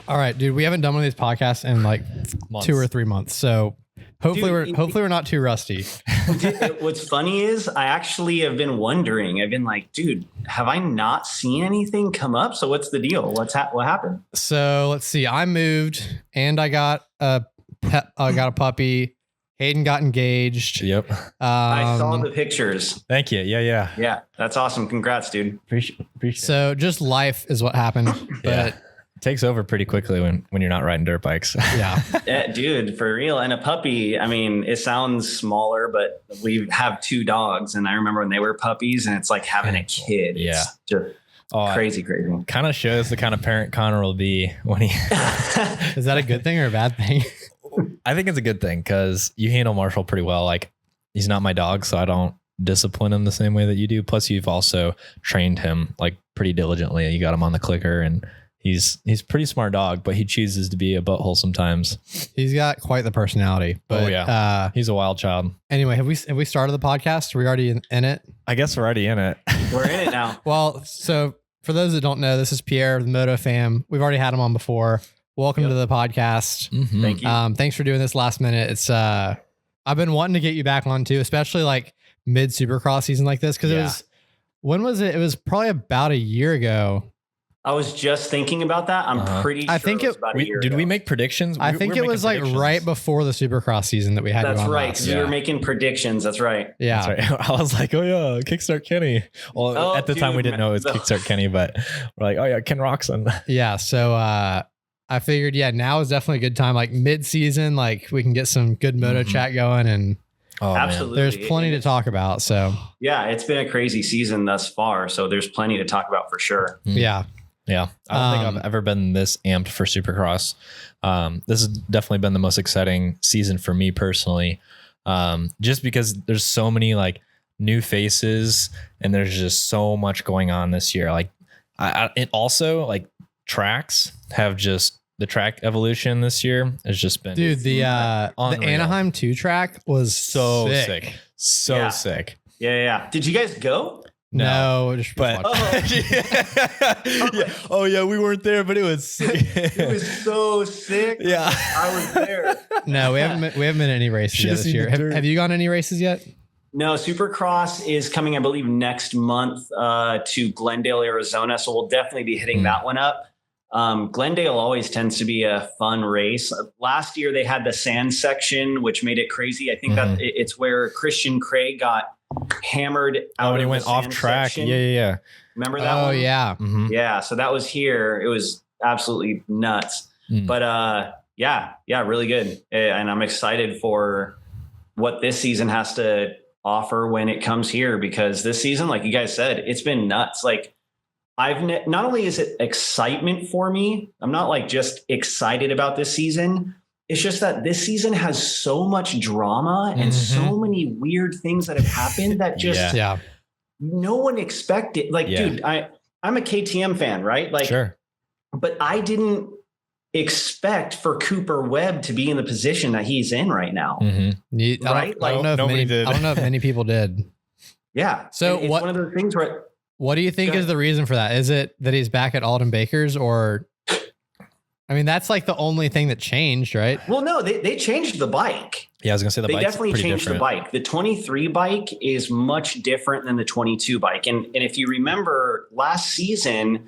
All right, dude. We haven't done one of these podcasts in like 2 or 3 months, so hopefully we're not too rusty. What's funny is I actually have been wondering. I've been like, dude, have I not seen anything come up? So what's the deal? What happened? So let's see. I moved and I got a puppy. Hayden got engaged. Yep. I saw the pictures. Thank you. Yeah. Yeah, that's awesome. Congrats, dude. Appreciate So just life is what happened. But it takes over pretty quickly when you're not riding dirt bikes. Yeah, dude, for real. And a puppy, I mean, it sounds smaller, but we have 2 dogs. And I remember when they were puppies and it's like having a kid. Yeah. It's just crazy. Kind of shows the kind of parent Connor will be when he... Is that a good thing or a bad thing? I think it's a good thing because you handle Marshall pretty well. Like, he's not my dog, so I don't discipline him the same way that you do. Plus, you've also trained him like pretty diligently. You got him on the clicker, and he's a pretty smart dog, but he chooses to be a butthole sometimes. He's got quite the personality. But, he's a wild child. Anyway, have we started the podcast? Are we already in it? I guess we're already in it. We're in it now. Well, so for those that don't know, this is Pierre, the MotoFam. We've already had him on before. Welcome to the podcast. Mm-hmm. Thank you. Thanks for doing this last minute. It's I've been wanting to get you back on too, especially like mid Supercross season like this. Cause when was it? It was probably about a year ago. I was just thinking about that. I'm pretty sure I think it was about a year Did ago. we make predictions? I think it was like right before the Supercross season that we had. That's you on right. last. We were making predictions. That's right. Yeah. That's right. I was like, oh yeah, Kickstart Kenny. Well, at the time we didn't know it was Kickstart Kenny, but we're like, oh yeah, Ken Roxon. Yeah. So I figured, now is definitely a good time. Like mid-season, like we can get some good moto chat going, and absolutely, there's plenty to talk about. So yeah, it's been a crazy season thus far. So there's plenty to talk about for sure. Yeah. Yeah. I don't think I've ever been this amped for Supercross. This has definitely been the most exciting season for me personally. Just because there's so many like new faces and there's just so much going on this year. Like it also like tracks have just the track evolution this year has just been the Anaheim 2 track was so sick. Sick. Yeah. Did you guys go? No, but oh yeah, we weren't there, but it was sick. It was so sick. Yeah, I was there. No, we haven't been at any races yet this year. Have you gone any races yet? No, Supercross is coming, I believe, next month to Glendale, Arizona. So we'll definitely be hitting that one up. Glendale always tends to be a fun race. Last year they had the sand section, which made it crazy. I think that it's where Christian Craig got hammered out when he went off track. Section. Yeah. Remember that one? Oh yeah. Mm-hmm. Yeah. So that was here. It was absolutely nuts. But yeah, really good. And I'm excited for what this season has to offer when it comes here, because this season, like you guys said, it's been nuts. Like not only is it excitement for me, I'm not like just excited about this season. It's just that this season has so much drama and so many weird things that have happened that just no one expected. Like, dude, I'm a KTM fan, right? Like, sure. But I didn't expect for Cooper Webb to be in the position that he's in right now. Mm-hmm. Right? I don't know if many people did. Yeah. So it's one of those things where. What do you think is the reason for that? Is it that he's back at Alden Baker's, or? I mean, that's like the only thing that changed, right? Well, no, they changed the bike. Yeah, I was gonna say they definitely changed the bike. The 23 bike is much different than the 22 bike. And if you remember last season,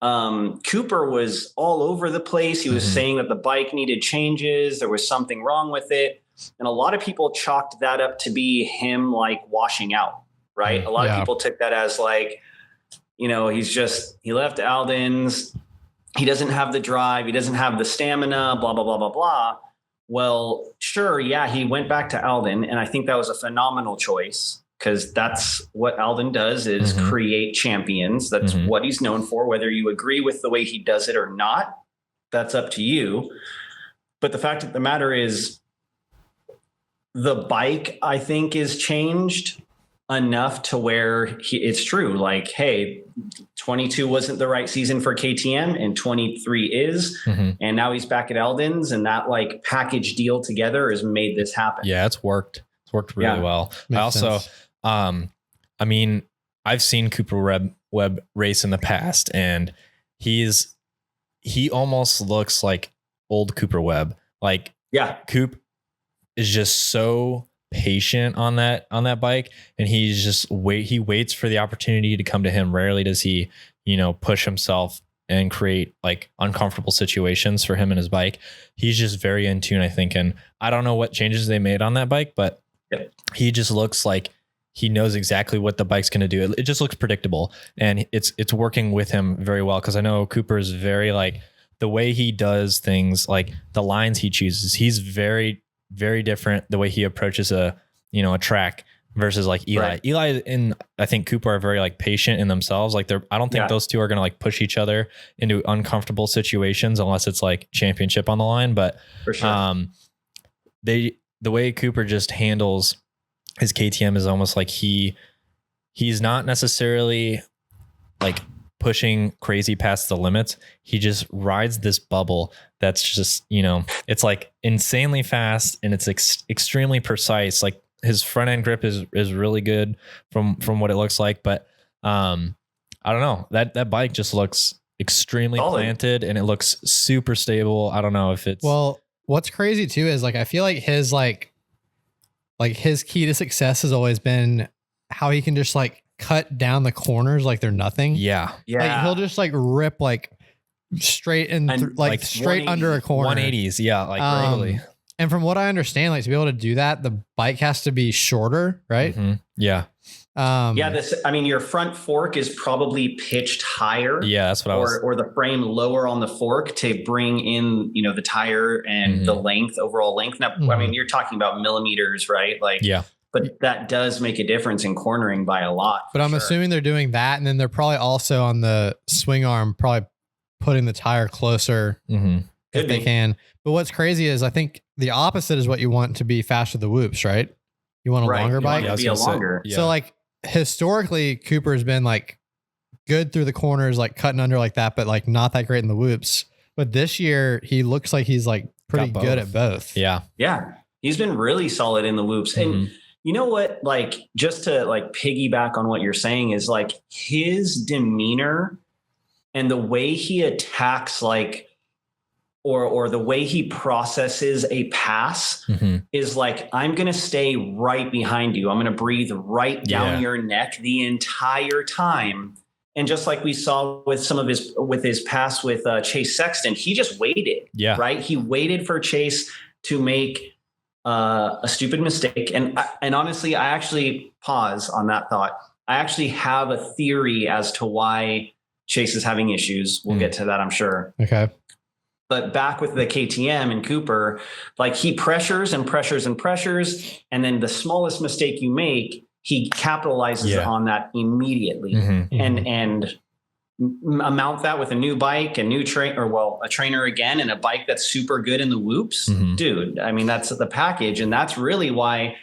Cooper was all over the place. He was saying that the bike needed changes. There was something wrong with it. And a lot of people chalked that up to be him like washing out, right? A lot of people took that as like, he left Alden's. He doesn't have the drive. He doesn't have the stamina, blah, blah, blah, blah, blah. Well, sure. Yeah. He went back to Alden, and I think that was a phenomenal choice, because that's what Alden does, is create champions. That's what he's known for. Whether you agree with the way he does it or not, that's up to you. But the fact of the matter is, the bike, I think, is changed enough to where it's true. Like, hey, 22 wasn't the right season for KTM, and 23 is. And now he's back at Eldon's, and that like package deal together has made this happen. Yeah, it's worked. It's worked really well. Makes I also, sense. I mean, I've seen Cooper Webb race in the past, and he's he almost looks like old Cooper Webb. Like, Coop is just so patient on that bike, and he waits for the opportunity to come to him. Rarely does he, push himself and create like uncomfortable situations for him and his bike. He's just very in tune, I think. And I don't know what changes they made on that bike, but he just looks like he knows exactly what the bike's going to do. It just looks predictable, and it's working with him very well. Cause I know Cooper is very like the way he does things, like the lines he chooses, he's very, very different the way he approaches a track versus like Eli. Right. Eli and I think Cooper are very like patient in themselves. Like I don't think those two are going to like push each other into uncomfortable situations unless it's like championship on the line. But for sure. The way Cooper just handles his KTM is almost like he's not necessarily like pushing crazy past the limits. He just rides this bubble that's just, it's like insanely fast, and it's extremely precise. Like his front end grip is really good from what it looks like. But I don't know, that bike just looks extremely planted, and it looks super stable. I don't know if it's, well, what's crazy too is like, I feel like his his key to success has always been how he can just like cut down the corners like they're nothing. Yeah. Like he'll just like rip like straight and like straight under a corner. 180s. Yeah. Like really. And from what I understand, like to be able to do that, the bike has to be shorter, right? Mm-hmm. Yeah. Your front fork is probably pitched higher. Yeah, that's what or the frame lower on the fork to bring in, the tire and the overall length. Now, you're talking about millimeters, right? Like, but that does make a difference in cornering by a lot. But I'm assuming they're doing that, and then they're probably also on the swing arm, probably putting the tire closer if they can. But what's crazy is I think the opposite is what you want to be faster the whoops, right? You want a longer bike. To be a longer. So like historically, Cooper's been like good through the corners, like cutting under like that, but like not that great in the whoops. But this year he looks like he's like pretty good at both. Yeah. Yeah. He's been really solid in the whoops. And you know what, like just to like piggyback on what you're saying is like his demeanor and the way he attacks, like, or the way he processes a pass is like, I'm going to stay right behind you. I'm going to breathe right down your neck the entire time. And just like we saw with his pass with Chase Sexton, he just waited. Yeah. Right. He waited for Chase to make a stupid mistake. And honestly, I actually pause on that thought. I actually have a theory as to why Chase is having issues. We'll get to that, I'm sure. Okay. But back with the KTM and Cooper, like he pressures and pressures and pressures. And then the smallest mistake you make, he capitalizes on that immediately and amount that with a new bike, a new a trainer again, and a bike that's super good in the whoops. Dude, I mean, that's the package. And that's really why,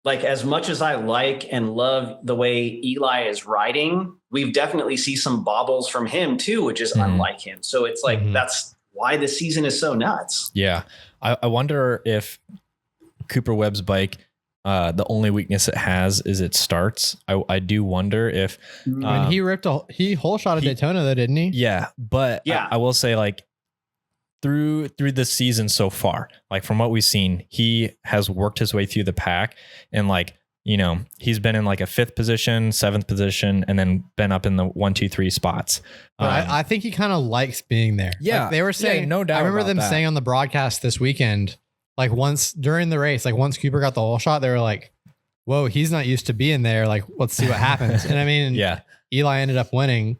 like, as much as I like and love the way Eli is riding, we've definitely see some bobbles from him too, which is unlike him. So it's like, that's why the season is so nuts. Yeah. I wonder if Cooper Webb's bike, the only weakness it has is it starts. I do wonder if he whole shot at Daytona though, didn't he? Yeah. But I will say, like, through the season so far, like from what we've seen, he has worked his way through the pack, and like, he's been in like a 5th position, 7th position, and then been up in the 1, 2, 3 spots. I think he kind of likes being there. Yeah. Like they were saying, no doubt. I remember them saying on the broadcast this weekend, like once during the race, like once Cooper got the whole shot, they were like, whoa, he's not used to being there. Like, let's see what happens. And I mean, Eli ended up winning.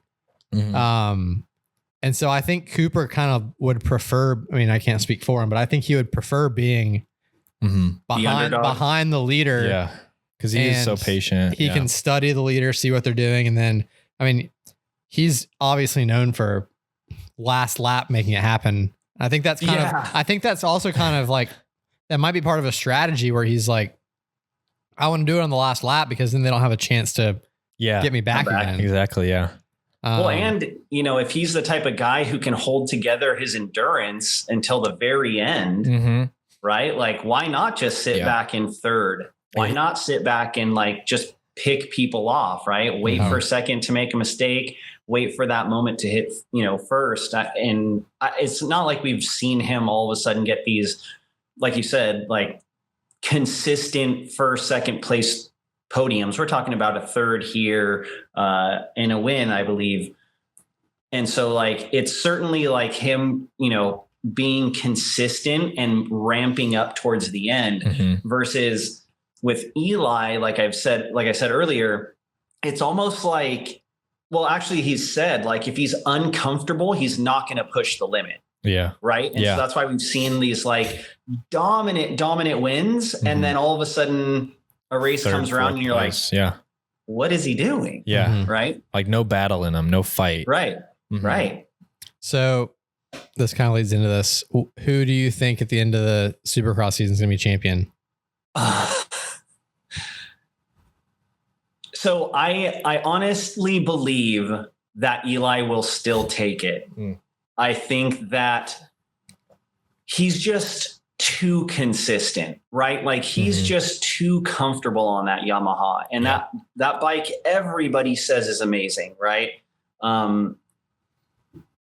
And so I think Cooper kind of would prefer, I mean, I can't speak for him, but I think he would prefer being behind the leader. Yeah. Because he is so patient. He can study the leader, see what they're doing. And then, I mean, he's obviously known for last lap making it happen. I think that's I think that's also kind of like, that might be part of a strategy where he's like, I want to do it on the last lap because then they don't have a chance to get me back again. Exactly. Yeah. Well, and if he's the type of guy who can hold together his endurance until the very end, right? Like, why not just sit back in 3rd? Why not sit back and like just pick people off, right? Wait for a second to make a mistake, wait for that moment to hit, first. It's not like we've seen him all of a sudden get these, like you said, like consistent first, second place podiums. We're talking about a third here and a win, I believe. And so like, it's certainly like him, being consistent and ramping up towards the end versus with Eli, like I said earlier, it's almost like, well, actually he's said like, if he's uncomfortable, he's not going to push the limit. Yeah. Right. And so that's why we've seen these like dominant wins. And then all of a sudden a race comes around and you're like, what is he doing? Yeah. Right. Like no battle in him, no fight. Right. Right. So this kind of leads into this. Who do you think at the end of the Supercross season is going to be champion? So I honestly believe that Eli will still take it. I think that he's just too consistent, right? Like he's just too comfortable on that Yamaha, and that bike everybody says is amazing, right?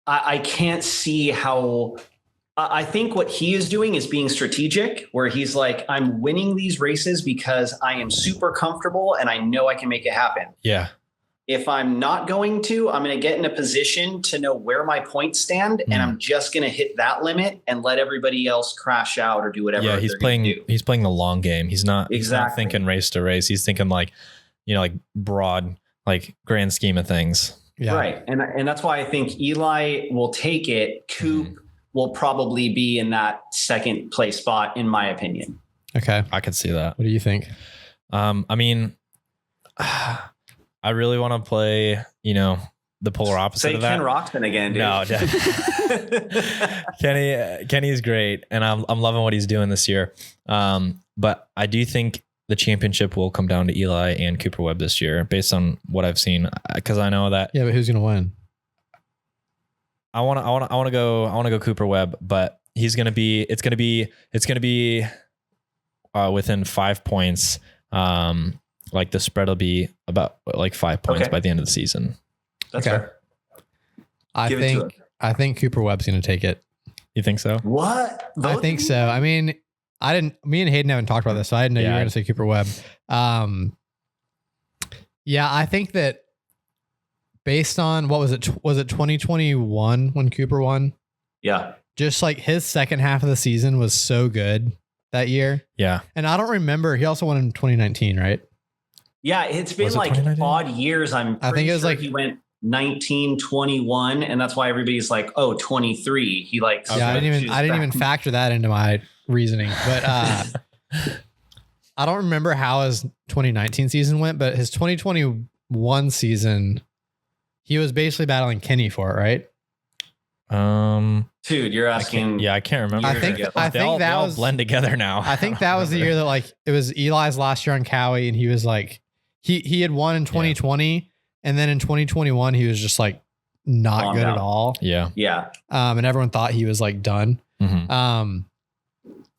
I can't see how. I think what he is doing is being strategic, where he's like, I'm winning these races because I am super comfortable and I know I can make it happen. Yeah. If I'm not going to, I'm going to get in a position to know where my points stand, and I'm just going to hit that limit and let everybody else crash out or do whatever. Yeah, he's playing the long game. He's not thinking race to race. He's thinking like, like broad, like grand scheme of things. Yeah. Right. And that's why I think Eli will take it. Coop will probably be in that second place spot, in my opinion. Okay. I could see that. What do you think? I mean, I really want to play, the polar opposite of that. Ken Roxon again, dude. No, Kenny's great, and I'm loving what he's doing this year. But I do think the championship will come down to Eli and Cooper Webb this year, based on what I've seen. Because I know that. Yeah, but who's gonna win? I want to go Cooper Webb, but it's gonna be within 5 points. Like the spread will be about like 5 points by the end of the season. That's fair. I think Cooper Webb's going to take it. You think so? What? I think so. I mean, me and Hayden haven't talked about this, so I didn't know you were going to say Cooper Webb. Yeah, I think that based on was it 2021 when Cooper won? Yeah. Just like his second half of the season was so good that year. Yeah. And I don't remember, he also won in 2019, right? Yeah, it's been like odd years. I think it was like he went 19, 21, and that's why everybody's like, oh, 23. He like I didn't even factor that into my reasoning. But I don't remember how his 2019 season went, but his 2021 season, he was basically battling Kenny for it, right? Dude, you're asking. I can't remember. I think they all blend together now. I think that was the year that like it was Eli's last year on Cowie, and he was like he had won in 2020, and then in 2021 he was just like not good at all. Yeah. Yeah. And everyone thought he was like done. Mm-hmm.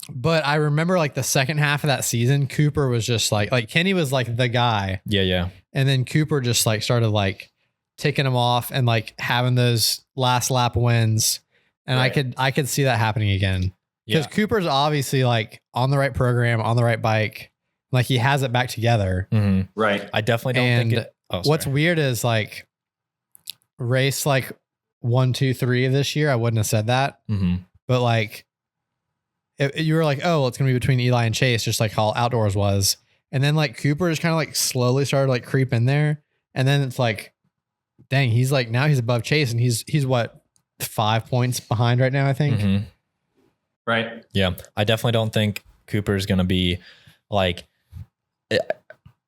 But I remember like the second half of that season, Cooper was just like Kenny was like the guy. Yeah, yeah. And then Cooper just like started like ticking him off and like having those last lap wins. And right. I could see that happening again. Because Cooper's obviously like on the right program, on the right bike. Like he has it back together. Mm-hmm. Right. I definitely don't think what's weird is like race like 1, 2, 3 this year. I wouldn't have said that. Mm-hmm. But like you were like, oh, well, it's going to be between Eli and Chase, just like how Outdoors was. And then like Cooper just kind of like slowly started like creep in there. And then it's like, dang, he's like, now he's above Chase and he's what, 5 points behind right now, I think. Mm-hmm. Right. Yeah. I definitely don't think Cooper's going to be like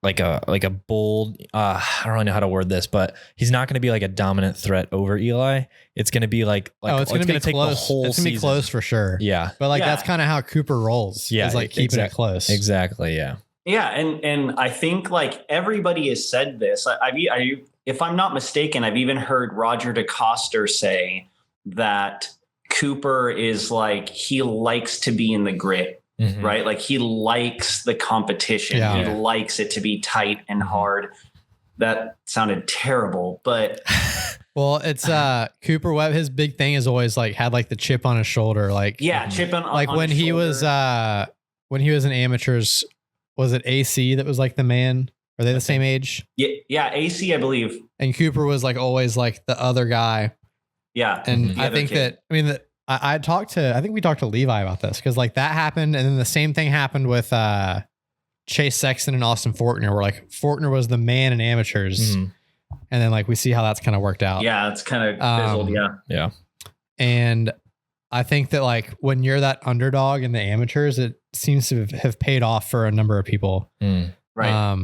a bold, I don't really know how to word this, but he's not going to be like a dominant threat over Eli. It's going to be like it's going to take the whole It's going to be close for sure. Yeah. But like, that's kind of how Cooper rolls. Yeah. Is like keeping it close. Exactly. Yeah. Yeah. And I think like everybody has said this. If I'm not mistaken, I've even heard Roger DeCoster say that Cooper is like, he likes to be in the grit. Mm-hmm. Right. Like he likes the competition. Yeah. He likes it to be tight and hard. That sounded terrible, but Well, it's Cooper Webb. His big thing is always like had like the chip on his shoulder, like chip on like on when his he shoulder. was in amateurs. Was it AC that was like the man? Are they the same age? Yeah, AC, I believe. And Cooper was like always like the other guy. Yeah, and I think that I think we talked to Levi about this because like that happened, and then the same thing happened with Chase Sexton and Austin Forkner, where like Forkner was the man in amateurs. And then like we see how that's kind of worked out. Yeah, it's kind of fizzled. Yeah. And I think that like when you're that underdog in the amateurs, it seems to have paid off for a number of people. Right.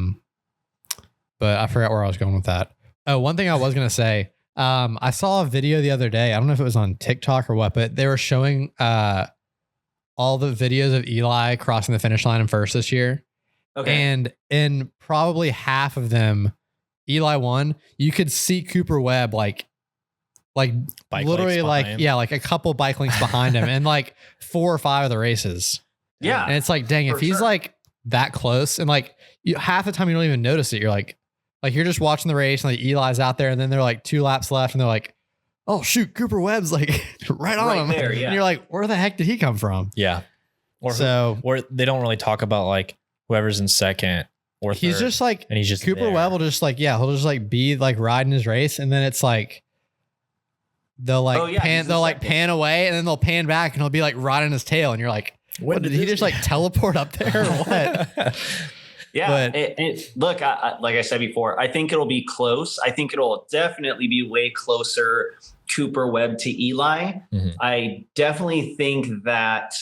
But I forgot where I was going with that. Oh, one thing I was going to say, I saw a video the other day. I don't know if it was on TikTok or what, but they were showing all the videos of Eli crossing the finish line in first this year. Okay. And in probably half of them, Eli won. You could see Cooper Webb like Bike literally like him. like a couple bike links behind him in like 4 or 5 of the races. Yeah. And it's like, dang, if he's like that close and like half the time you don't even notice it. You're like you're just watching the race and like Eli's out there and then they're like 2 laps left and they're like, oh shoot, Cooper Webb's like right on him. There, yeah. And you're like, where the heck did he come from? Yeah. Or they don't really talk about like whoever's in second or third. He's just like, and he's just Cooper there. Webb will just like, he'll just like be like riding his race. And then it's like, they'll like pan away and then they'll pan back and he'll be like riding his tail. And you're like, what did he just like teleport up there or what? Yeah. Look, like I said before, I think it'll be close. I think it'll definitely be way closer Cooper Webb to Eli. I definitely think that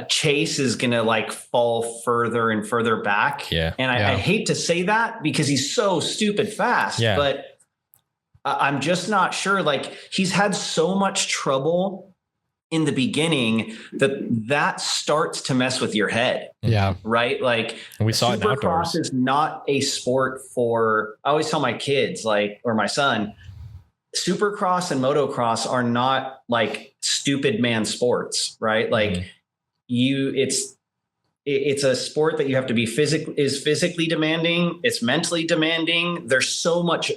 Chase is going to like fall further and further back. Yeah. And I hate to say that because he's so stupid fast, but I'm just not sure. Like he's had so much trouble in the beginning that starts to mess with your head. Yeah. Right. Like we saw it in outdoors. Supercross is not a sport for, I always tell my kids or my son, Supercross and motocross are not like stupid man sports, right? Like it's a sport that you have to be physically demanding. It's mentally demanding. There's so much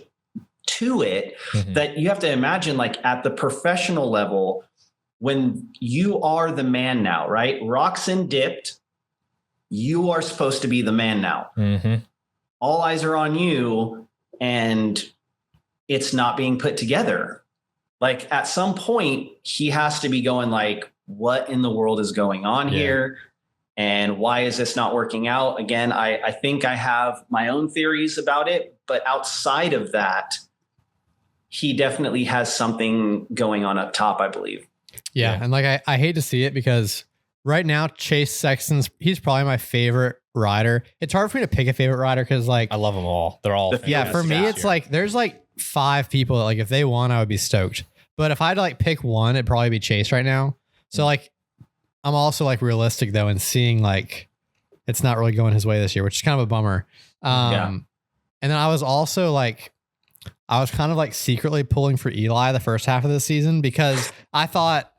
to it that you have to imagine like at the professional level, when you are the man now, right? Roczen dipped. You are supposed to be the man now. All eyes are on you and it's not being put together. Like at some point he has to be going like, what in the world is going on here? And why is this not working out? Again, I think I have my own theories about it, but outside of that, he definitely has something going on up top, I believe. Yeah. And like, I hate to see it because right now, Chase Sexton's, he's probably my favorite rider. It's hard for me to pick a favorite rider because like, I love them all. They're all. For me, it's like, there's like 5 people that like, if they won, I would be stoked. But if I had to like pick one, it'd probably be Chase right now. So like, I'm also like realistic though, and seeing like, it's not really going his way this year, which is kind of a bummer. And then I was also like, I was kind of like secretly pulling for Eli the first half of the season because I thought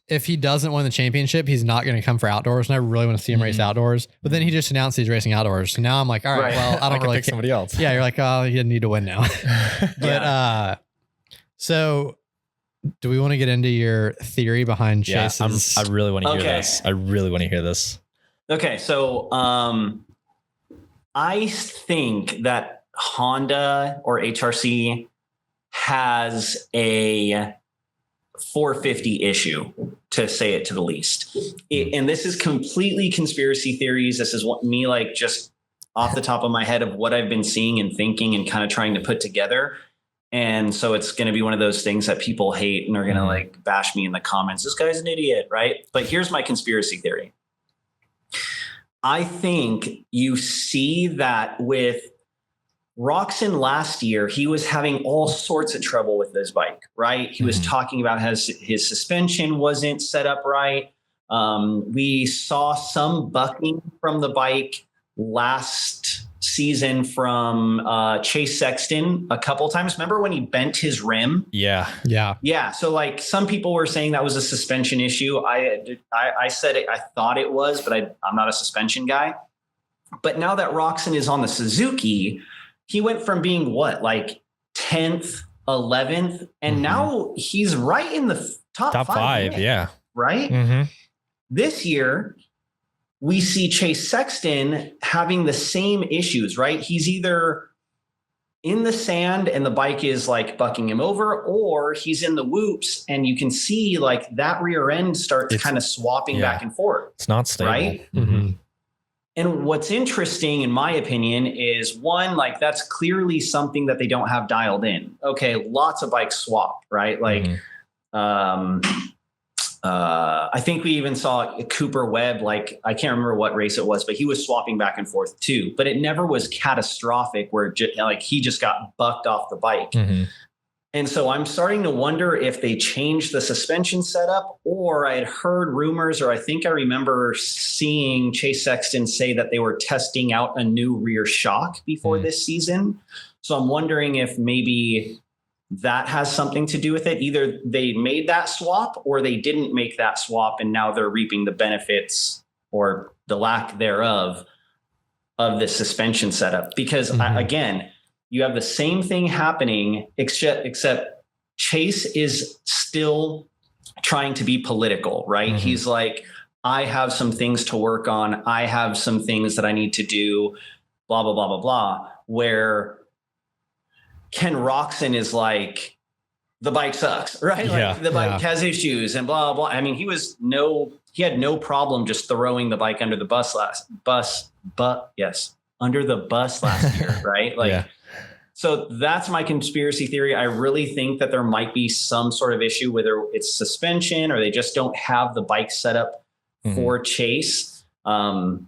if he doesn't win the championship, he's not going to come for outdoors. And I really want to see him race outdoors. But then he just announced he's racing outdoors. So now I'm like, all right, well, I don't really pick somebody else. Yeah. You're like, oh, you need to win now. But, so do we want to get into your theory behind Chase's? I really want to hear this. I really want to hear this. Okay. So, I think that Honda or HRC has a 450 issue, to say it to the least. And this is completely conspiracy theories. This is what me like just off the top of my head of what I've been seeing and thinking and kind of trying to put together. And so it's going to be one of those things that people hate and are going to like bash me in the comments. This guy's an idiot, right? But here's my conspiracy theory. I think you see that with Roczen last year, he was having all sorts of trouble with his bike, right? He was talking about how his suspension wasn't set up right. We saw some bucking from the bike last season from Chase Sexton a couple times. Remember when he bent his rim? Yeah. So like some people were saying that was a suspension issue. I said it, I thought it was, but I'm not a suspension guy. But now that Roczen is on the Suzuki, he went from being what, like 10th, 11th, and now he's right in the top five. Yeah. Right. Mm-hmm. This year, we see Chase Sexton having the same issues, right? He's either in the sand and the bike is like bucking him over, or he's in the whoops and you can see like that rear end starts kind of swapping back and forth. It's not stable. Right. Mm-hmm. And what's interesting, in my opinion, is one, like that's clearly something that they don't have dialed in. Okay. Lots of bikes swap, right? Like, I think we even saw Cooper Webb, like, I can't remember what race it was, but he was swapping back and forth too, but it never was catastrophic where like he just got bucked off the bike. And so I'm starting to wonder if they changed the suspension setup, or I had heard rumors, or I think I remember seeing Chase Sexton say that they were testing out a new rear shock before this season. So I'm wondering if maybe that has something to do with it. Either they made that swap or they didn't make that swap, and now they're reaping the benefits or the lack thereof of the suspension setup. Because again, you have the same thing happening, except Chase is still trying to be political, right? He's like, I have some things to work on. I have some things that I need to do, blah, blah, blah, blah, blah. Where Ken Roczen is like, the bike sucks, right? Like the bike has issues and blah, blah. I mean, he had no problem just throwing the bike under the bus last year, right? Like, so that's my conspiracy theory. I really think that there might be some sort of issue, whether it's suspension or they just don't have the bike set up for Chase. And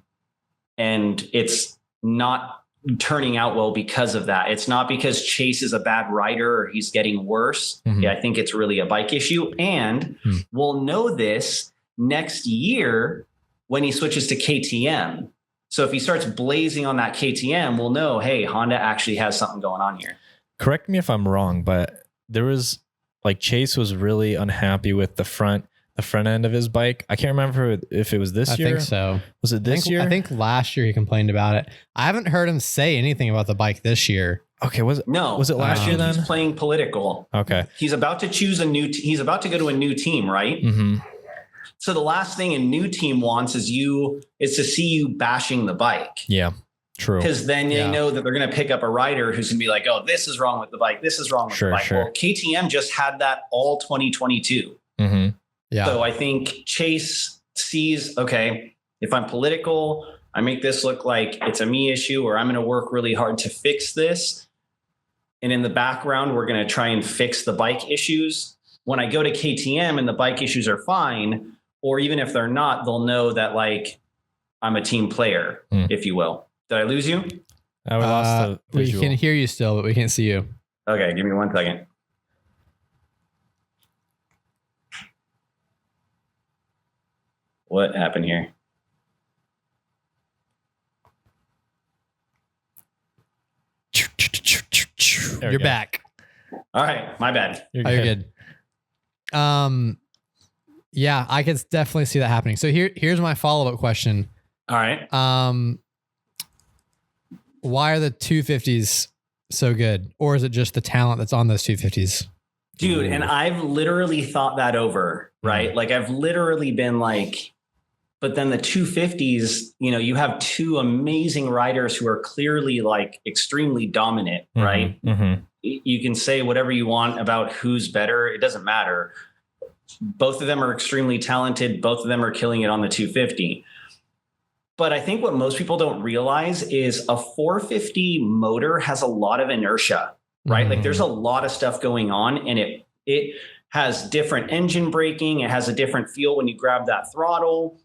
it's not turning out well because of that. It's not because Chase is a bad rider or he's getting worse. I think it's really a bike issue. And we'll know this next year when he switches to KTM. So if he starts blazing on that KTM, we'll know, hey, Honda actually has something going on here. Correct me if I'm wrong, but there was like Chase was really unhappy with the front end of his bike. I can't remember if it was this year. I think so. Was it this year? I think last year he complained about it. I haven't heard him say anything about the bike this year. Okay, was it last year then? He's playing political. Okay. He's about to choose he's about to go to a new team, right? So the last thing a new team wants is to see you bashing the bike. Yeah, true. Because then they know that they're going to pick up a rider who's going to be like, oh, this is wrong with the bike. This is wrong with the bike. Well, KTM just had that all 2022. Yeah. So I think Chase sees, okay, if I'm political, I make this look like it's a me issue, or I'm going to work really hard to fix this. And in the background, we're going to try and fix the bike issues. When I go to KTM and the bike issues are fine, or even if they're not, they'll know that like I'm a team player, if you will. Did I lose you? I lost the visual. We can hear you still, but we can't see you. Okay, give me 1 second. What happened here? You're back. All right, my bad. You're good. Yeah, I could definitely see that happening. So here's my follow-up question. All right. Why are the 250s so good? Or is it just the talent that's on those 250s? Dude, and I've literally thought that over, right? Like I've literally been like, but then the 250s, you have two amazing riders who are clearly like extremely dominant, right? You can say whatever you want about who's better. It doesn't matter. Both of them are extremely talented. Both of them are killing it on the 250. But I think what most people don't realize is a 450 motor has a lot of inertia, right? Like there's a lot of stuff going on, and it has different engine braking. It has a different feel when you grab that throttle.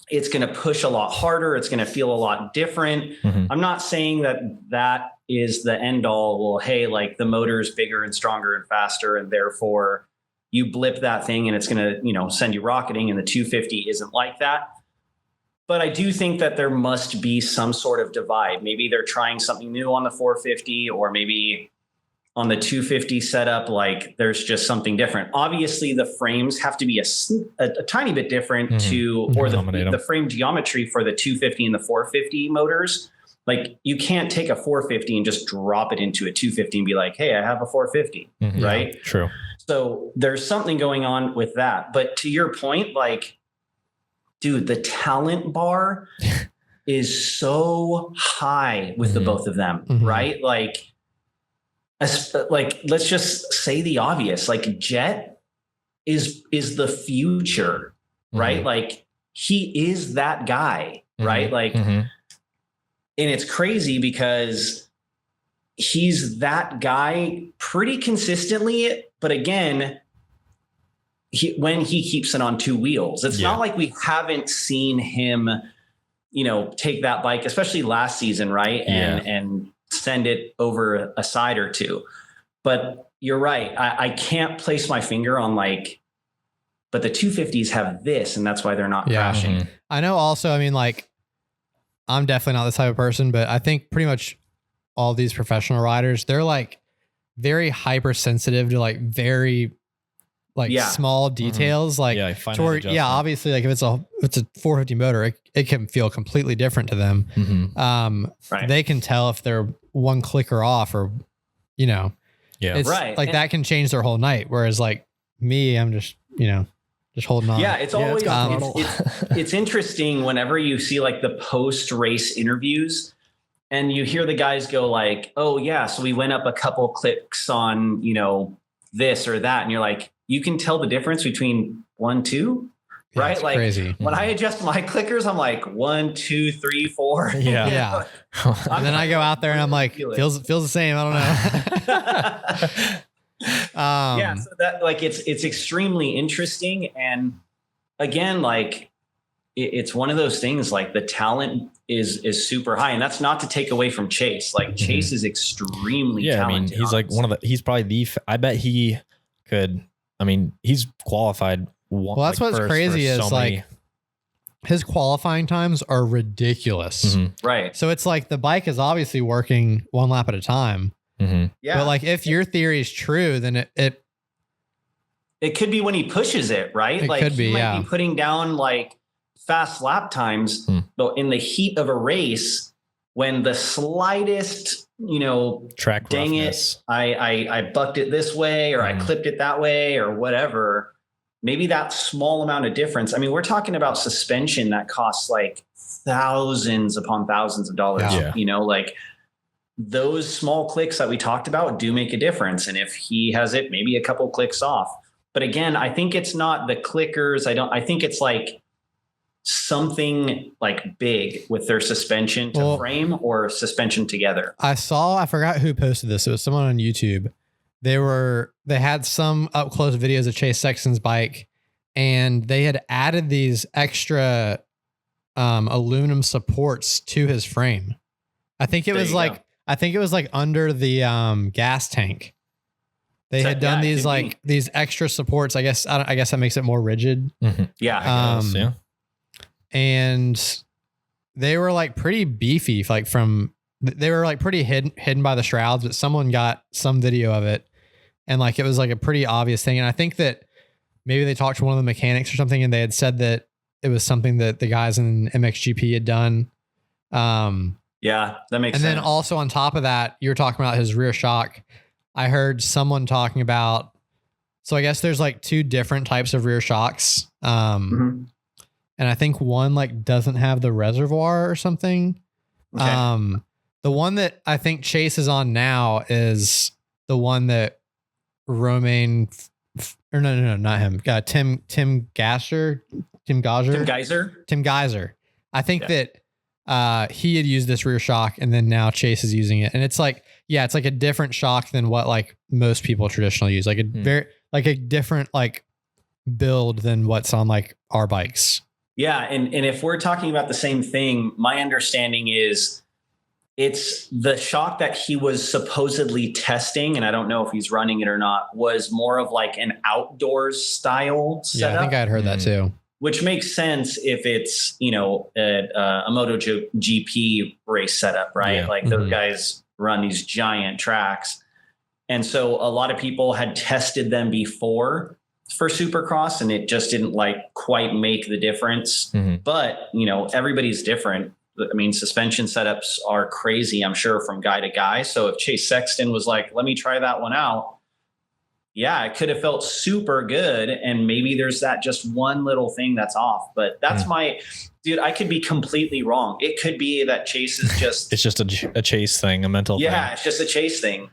It's going to push a lot harder. It's going to feel a lot different. I'm not saying that is the end all. Well, hey, like the motor is bigger and stronger and faster, and therefore you blip that thing and it's going to, send you rocketing, and the 250 isn't like that. But I do think that there must be some sort of divide. Maybe they're trying something new on the 450, or maybe on the 250 setup, like there's just something different. Obviously, the frames have to be a tiny bit different or the frame geometry for the 250 and the 450 motors like you can't take a 450 and just drop it into a 250 and be like, hey, I have a 450, right? Yeah, true. So there's something going on with that. But to your point, like, dude, the talent bar is so high with the both of them, right? Like, let's just say the obvious, like Jet is the future, right? Like he is that guy, right? Like, and it's crazy because he's that guy pretty consistently, but again, when he keeps it on two wheels, it's not like we haven't seen him, you know, take that bike, especially last season, right? And send it over a side or two. But you're right. I can't place my finger on like, but the 250s have this, and that's why they're not crashing. I know also, I mean, like, I'm definitely not this type of person, but I think pretty much all these professional riders, they're like very hypersensitive to like very like small details. Like, obviously, like if it's a 450 motor, it can feel completely different to them. They can tell if they're one clicker off, or, you know, it's like that can change their whole night. Whereas like me, I'm just, you know, just holding on. Yeah, it's always it's interesting whenever you see like the post race interviews and you hear the guys go like, "Oh yeah, so we went up a couple clicks on, you know, this or that," and you're like, you can tell the difference between 1, 2, right? Like crazy. When I adjust my clickers, I'm like 1, 2, 3, 4. Yeah. And then I go out there and I'm like, feels the same. I don't know. So that like it's extremely interesting, and again, like it's one of those things, like the talent is super high, and that's not to take away from Chase. Like Chase is extremely talented. I mean, he's like he's probably I bet he could. I mean, he's qualified. Well, that's what's crazy is like his qualifying times are ridiculous, right? So it's like the bike is obviously working one lap at a time. Yeah. But like if your theory is true, then it could be when he pushes it, right? It like could be, he might be putting down like fast lap times, but in the heat of a race, when the slightest, you know, track dang roughness. I bucked it this way, or I clipped it that way, or whatever. Maybe that small amount of difference. I mean, we're talking about suspension that costs like thousands upon thousands of dollars. You know, like those small clicks that we talked about do make a difference. And if he has it maybe a couple clicks off, but again, I think it's not the clickers. I think it's like something like big with their suspension to frame or suspension together. I forgot who posted this. It was someone on YouTube. They had some up close videos of Chase Sexton's bike, and they had added these extra aluminum supports to his frame. I think it was like under the gas tank. They had done these extra supports. I guess that makes it more rigid. Yeah. And they were like pretty beefy, like they were like pretty hidden by the shrouds, but someone got some video of it, and like it was like a pretty obvious thing. And I think that maybe they talked to one of the mechanics or something, and they had said that it was something that the guys in MXGP had done. Yeah, that makes sense. And then also on top of that, you were talking about his rear shock. I heard someone talking about, so I guess there's like two different types of rear shocks. And I think one like doesn't have the reservoir or something. Okay. The one that I think Chase is on now is the one that Romain, or no, not him. Tim Geiser. I think that he had used this rear shock, and then now Chase is using it, and it's like a different shock than what like most people traditionally use, like a very like a different like build than what's on like our bikes. Yeah, and if we're talking about the same thing, my understanding is it's the shock that he was supposedly testing, and I don't know if he's running it or not, was more of like an outdoors style setup. Yeah, I think I'd heard that too. Which makes sense if it's, you know, a MotoGP race setup, right? Yeah. Like those guys run these giant tracks. And so a lot of people had tested them before for Supercross, and it just didn't like quite make the difference. But, you know, everybody's different. I mean, suspension setups are crazy, I'm sure, from guy to guy. So if Chase Sexton was like, let me try that one out, yeah, it could have felt super good. And maybe there's that just one little thing that's off. But that's dude, I could be completely wrong. It could be that Chase is just... it's just a Chase thing, a mental thing. Yeah, it's just a Chase thing.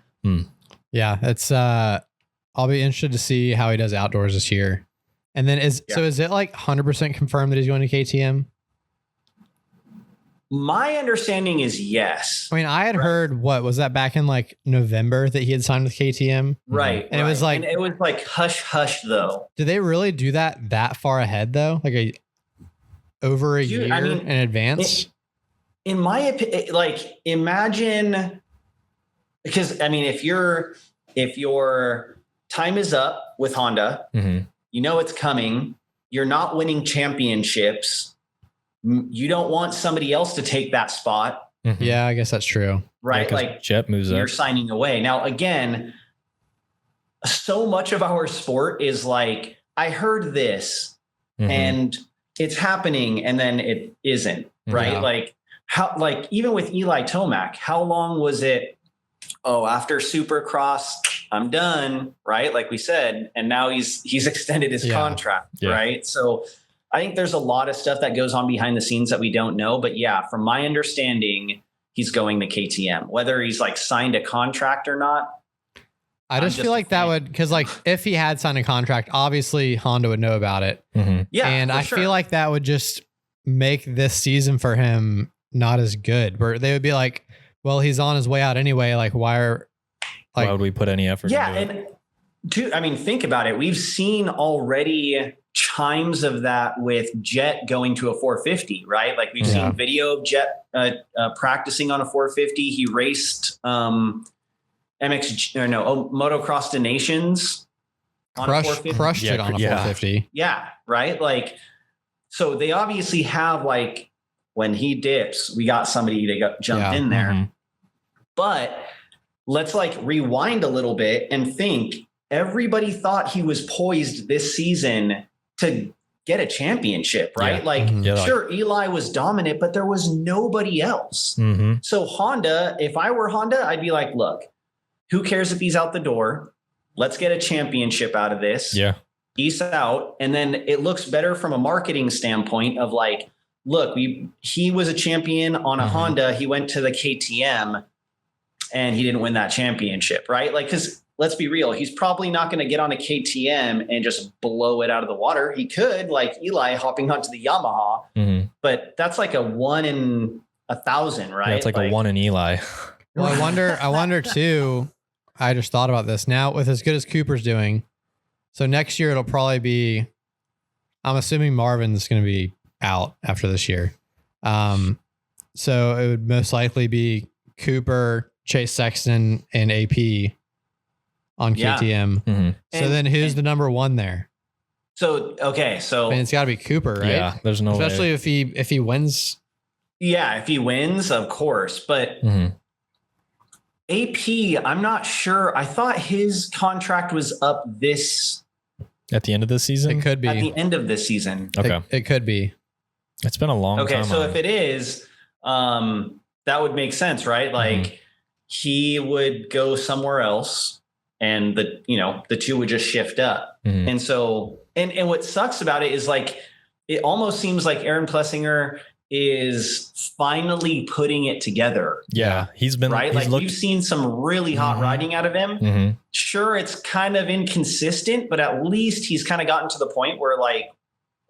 Yeah, it's I'll be interested to see how he does outdoors this year. And then is it like 100% confirmed that he's going to KTM? My understanding is yes. I mean, I had heard, what was that, back in like November that he had signed with KTM? Right. And it was like, and it was like hush hush though. Did they really do that far ahead though? Like over a year in advance? In my opinion, like imagine, because I mean, if your time is up with Honda, you know it's coming, you're not winning championships, you don't want somebody else to take that spot. Yeah, I guess that's true. Right. Yeah, like Jet moves you're up. signing away. Now, again, so much of our sport is like, I heard this and it's happening and then it isn't, right? Yeah. Like how, like even with Eli Tomac, how long was it? Oh, after Supercross, I'm done. Right. Like we said, and now he's extended his contract. Yeah. Right. So I think there's a lot of stuff that goes on behind the scenes that we don't know, but yeah, from my understanding, he's going to KTM, whether he's like signed a contract or not. I just feel like that would, because like if he had signed a contract, obviously Honda would know about it. Yeah. And I feel like that would just make this season for him not as good, where they would be like, well, he's on his way out anyway. Like, why would we put any effort into it? And dude, I mean, think about it. We've seen already chimes of that with Jet going to a 450, right? Like we've seen video of Jet practicing on a 450. He raced Motocross the Nations on a 450. Crushed it on a 450. Yeah, right? Like, so they obviously have, like, when he dips, we got somebody to jump in there. But let's like rewind a little bit and think, everybody thought he was poised this season to get a championship, right? Sure, Eli was dominant, but there was nobody else. So Honda, if I were Honda, I'd be like, look, who cares if he's out the door? Let's get a championship out of this. Yeah. Peace out. And then it looks better from a marketing standpoint of like, look, he was a champion on a Honda. He went to the KTM and he didn't win that championship, right? Like, because let's be real, he's probably not going to get on a KTM and just blow it out of the water. He could, like Eli hopping onto the Yamaha, but that's like a 1 in 1,000, right? Yeah, it's like a 1 in Eli. Well, I wonder too. I just thought about this now with as good as Cooper's doing. So next year it'll probably be, I'm assuming Marvin's going to be out after this year. So it would most likely be Cooper, Chase Sexton, and AP on KTM. So then who's the number one there? So, okay. So I mean, it's gotta be Cooper, right? Yeah, there's no especially way. if he wins. Yeah. If he wins, of course, but AP, I'm not sure. I thought his contract was up at the end of this season. It could be at the end of this season. Okay. It could be. It's been a long time. Okay. So if it is, that would make sense, right? Like he would go somewhere else and the two would just shift up. And so, and what sucks about it is like, it almost seems like Aaron Plessinger is finally putting it together. Yeah. He's been right. Like we've seen some really hot riding out of him. Sure. It's kind of inconsistent, but at least he's kind of gotten to the point where like,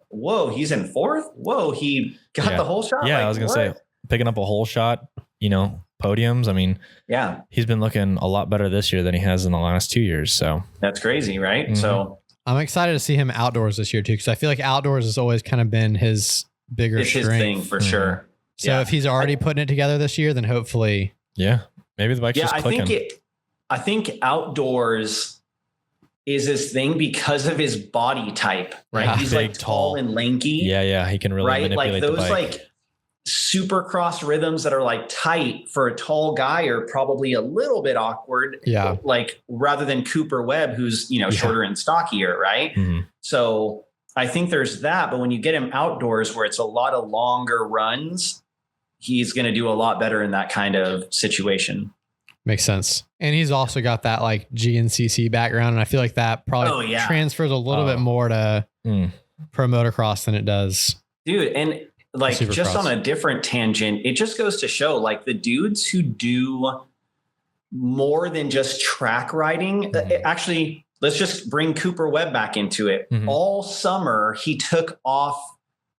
whoa, he's in fourth. Whoa. He got the whole shot. Yeah. Like, I was going to say picking up a whole shot, podiums. I mean, yeah, he's been looking a lot better this year than he has in the last 2 years. So that's crazy. Right. So I'm excited to see him outdoors this year too. Cause I feel like outdoors has always kind of been his bigger strength. His thing for sure. So if he's already putting it together this year, then hopefully. Yeah. Maybe the bike's just clicking. I think outdoors is his thing because of his body type, right? Yeah, he's big, like tall and lanky. Yeah. He can really manipulate like the those bike. Like supercross rhythms that are like tight for a tall guy are probably a little bit awkward. Yeah. Like rather than Cooper Webb, who's, shorter and stockier. Right. So I think there's that, but when you get him outdoors where it's a lot of longer runs, he's going to do a lot better in that kind of situation. Makes sense. And he's also got that like GNCC background. And I feel like that probably transfers a little bit more to pro motocross than it does. Dude. And like Supercross. Just on a different tangent, it just goes to show like the dudes who do more than just track riding. Actually, let's just bring Cooper Webb back into it. All summer, he took off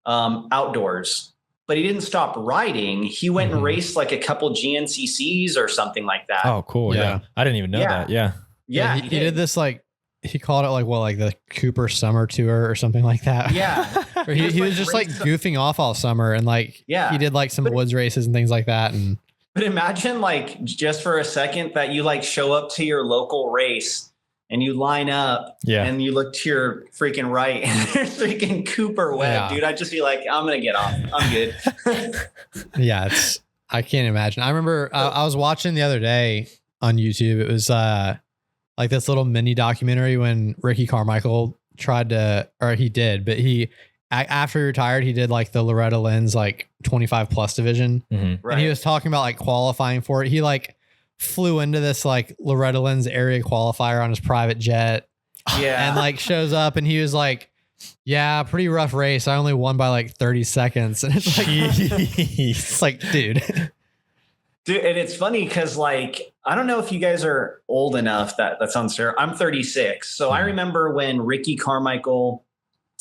outdoors. But he didn't stop riding. He went and raced like a couple GNCCs or something like that. Oh, cool. Yeah. I didn't even know that. Yeah. Yeah. He did this like, he called it like, like the Cooper Summer Tour or something like that. Yeah. he was just like goofing off all summer and like, he did like some woods races and things like that. But imagine like just for a second that you like show up to your local race and you line up and you look to your freaking right and there's freaking Cooper Webb, dude. I'd just be like, I'm going to get off. I'm good. I can't imagine. I remember I was watching the other day on YouTube. It was like this little mini documentary when Ricky Carmichael tried to, or he did, but after he retired, he did like the Loretta Lynn's like 25 plus division. And he was talking about like qualifying for it. He like flew into this like Loretta Lynn's area qualifier on his private jet. And like shows up and he was like, yeah, pretty rough race. I only won by like 30 seconds. And it's like, it's like, dude, and it's funny because like, I don't know if you guys are old enough that sounds fair. I'm 36. So I remember when Ricky Carmichael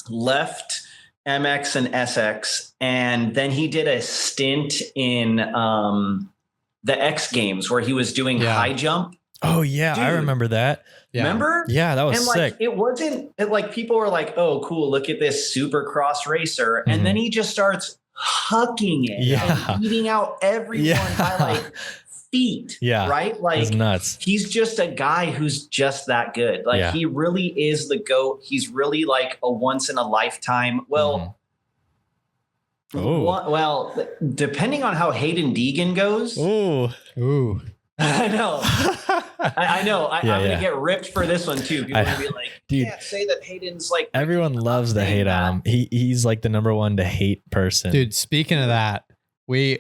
left MX and SX, and then he did a stint in, the X Games where he was doing high jump. Oh yeah, dude, I remember that. Yeah. Remember? Yeah, that was and sick. Like like people were like, "Oh, cool! Look at this supercross racer," and then he just starts hucking it, and beating out everyone by like feet. Yeah, right. Like it's nuts. He's just a guy who's just that good. Like he really is the GOAT. He's really like a once in a lifetime. Well. Well, depending on how Hayden Deegan goes. Ooh. I know. I know. I'm going to get ripped for this one too. People are going to be like, dude, you can't say that Hayden's like. Everyone loves to hate on him. He's like the number one to hate person. Dude, speaking of that, we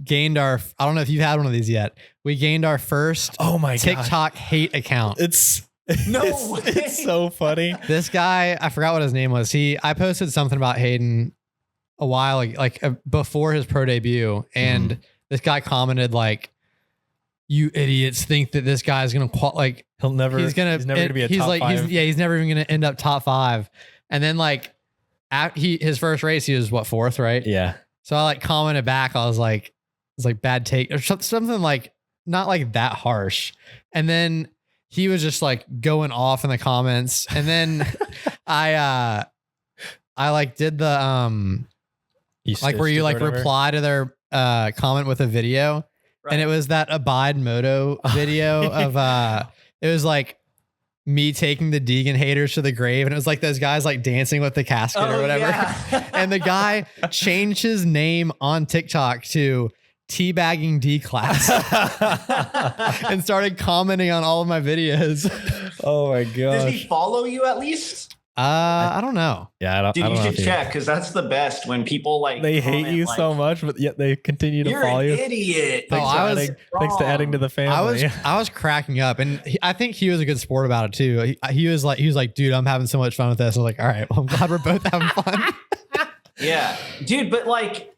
gained our, I don't know if you've had one of these yet. We gained our first TikTok hate account. It's so funny. This guy, I forgot what his name was. I posted something about Hayden a while like before his pro debut, and this guy commented like, "You idiots think that this guy's gonna he's never gonna be a top 5. He's never even gonna end up top 5." And then like his first race, he was 4th, right? Yeah. So I like commented back. I was like, it's like bad take or something like not like that harsh. And then he was just like going off in the comments. And then I like did the like where you like reply to their comment with a video, and it was that Abide Moto video of it was like me taking the Deegan haters to the grave, and it was like those guys like dancing with the casket or whatever. And the guy changed his name on TikTok to Teabagging D Class and started commenting on all of my videos. Oh my gosh. Does he follow you at least? I don't know. Yeah, I don't. Dude, I don't you should check because that's the best when people like they hate you like, so much, but yet they continue to follow you. You're an idiot. Thanks to adding to the family. I was cracking up, and I think he was a good sport about it too. He was like, dude, I'm having so much fun with this. I was like, all right, well, I'm glad we're both having fun. Yeah, dude, but like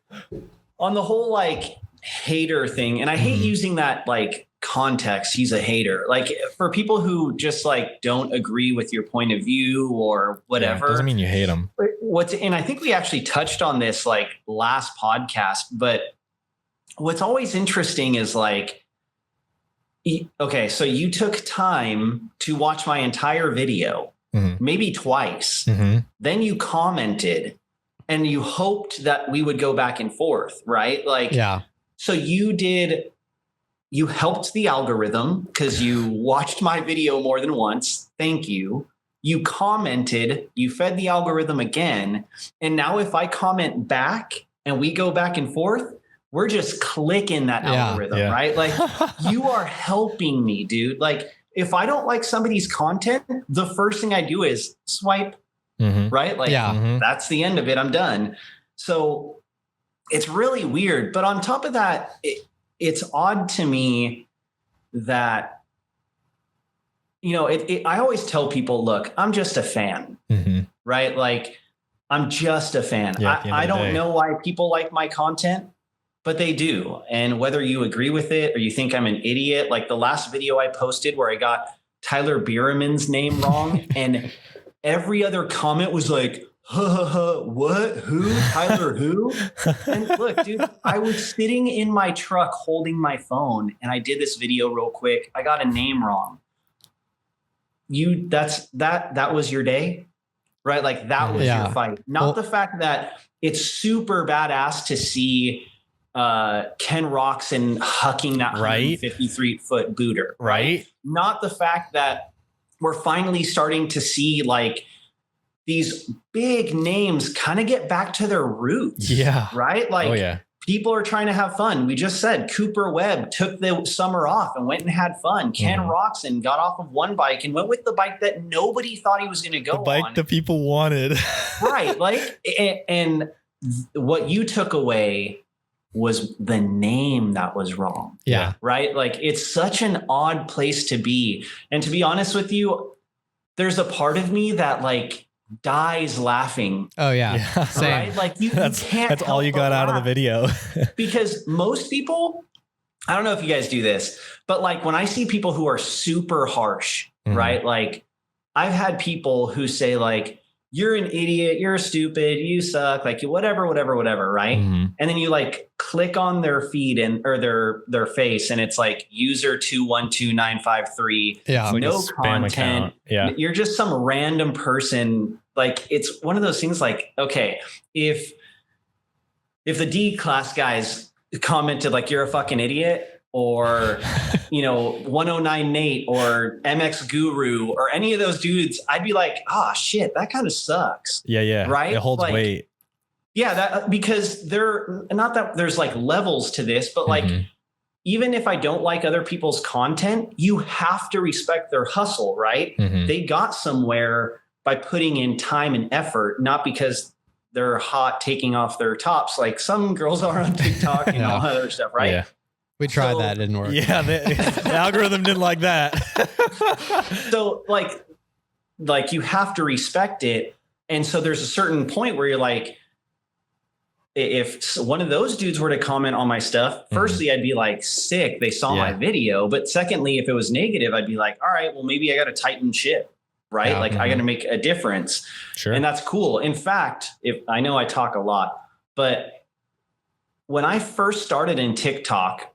on the whole like hater thing, and I hate using that like context, he's a hater. Like for people who just like don't agree with your point of view or whatever, doesn't mean you hate them. And I think we actually touched on this like last podcast, but what's always interesting is like, okay, so you took time to watch my entire video, maybe twice, then you commented and you hoped that we would go back and forth, right? Like, so you helped the algorithm because you watched my video more than once. Thank you. You commented, you fed the algorithm again. And now if I comment back and we go back and forth, we're just clicking that algorithm, right? Like you are helping me, dude. Like if I don't like somebody's content, the first thing I do is swipe, right? Like that's the end of it. I'm done. So it's really weird. But on top of that, it's odd to me that, you know, I always tell people, look, I'm just a fan, right? Like, I'm just a fan. Yeah, I don't know why people like my content, but they do. And whether you agree with it or you think I'm an idiot, like the last video I posted where I got Tyler Bierman's name wrong, and every other comment was like, what? Who? Tyler who? And look, dude, I was sitting in my truck holding my phone and I did this video real quick. I got a name wrong. That was your day, right? Like that was your fight. Not the fact that it's super badass to see Ken Roxon hucking that 153-foot booter, right? Not the fact that we're finally starting to see like these big names kind of get back to their roots. Yeah. Right? Like people are trying to have fun. We just said Cooper Webb took the summer off and went and had fun. Ken Roxon got off of one bike and went with the bike that nobody thought he was going to go on. The bike that people wanted. Right. Like, and what you took away was the name that was wrong. Yeah. Right. Like it's such an odd place to be. And to be honest with you, there's a part of me that like dies laughing. Oh yeah. Same. Right? Like you can't. That's all you got out of the video. Because most people, I don't know if you guys do this, but like when I see people who are super harsh, right? Like I've had people who say like, you're an idiot, you're stupid, you suck, like whatever, right? And then you like click on their feed or their face and it's like user 212953. Yeah. No like content. Yeah. You're just some random person. Like it's one of those things like, okay, if the D class guys commented like you're a fucking idiot, or, you know, 109 Nate or MX Guru or any of those dudes, I'd be like, oh shit, that kind of sucks. Yeah. Right. It holds like, weight. Yeah. That because not that there's like levels to this, but like, even if I don't like other people's content, you have to respect their hustle, right? They got somewhere by putting in time and effort, not because they're hot taking off their tops like some girls are on TikTok and all that other stuff, right? Yeah. We tried that. It didn't work. Yeah. The algorithm didn't like that. So like you have to respect it. And so there's a certain point where you're like, if one of those dudes were to comment on my stuff, firstly, I'd be like, sick, they saw my video. But secondly, if it was negative, I'd be like, all right, well, maybe I got to tighten ship, right? Yeah, like I got to make a difference. Sure. And that's cool. In fact, if I know I talk a lot, but when I first started in TikTok,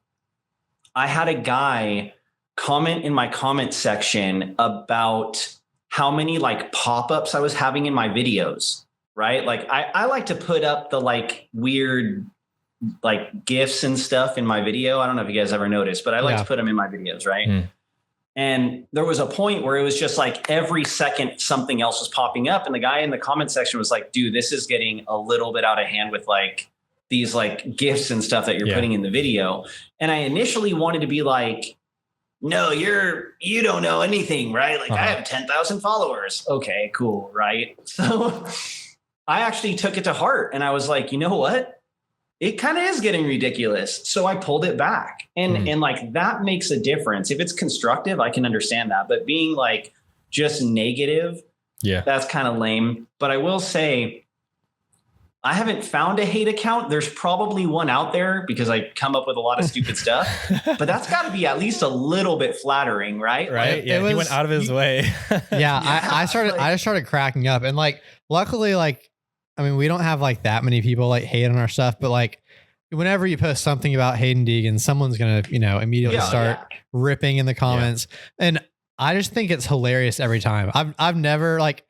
I had a guy comment in my comment section about how many like pop-ups I was having in my videos, right? Like I like to put up the like weird like GIFs and stuff in my video. I don't know if you guys ever noticed, but I like to put them in my videos, right? And there was a point where it was just like every second something else was popping up. And the guy in the comment section was like, dude, this is getting a little bit out of hand with like these like GIFs and stuff that you're putting in the video. And I initially wanted to be like, no, you don't know anything, right? Like I have 10,000 followers. Okay, cool. Right. So I actually took it to heart and I was like, you know what? It kind of is getting ridiculous. So I pulled it back and like, that makes a difference. If it's constructive, I can understand that, but being like just negative, that's kind of lame. But I will say, I haven't found a hate account. There's probably one out there because I come up with a lot of stupid stuff, but that's got to be at least a little bit flattering, right? Right. Yeah. He went out of his way. I just started cracking up and like, luckily, like, I mean, we don't have like that many people like hate on our stuff, but like whenever you post something about Hayden Deegan, someone's going to, you know, immediately start ripping in the comments. And I just think it's hilarious every time. I've never like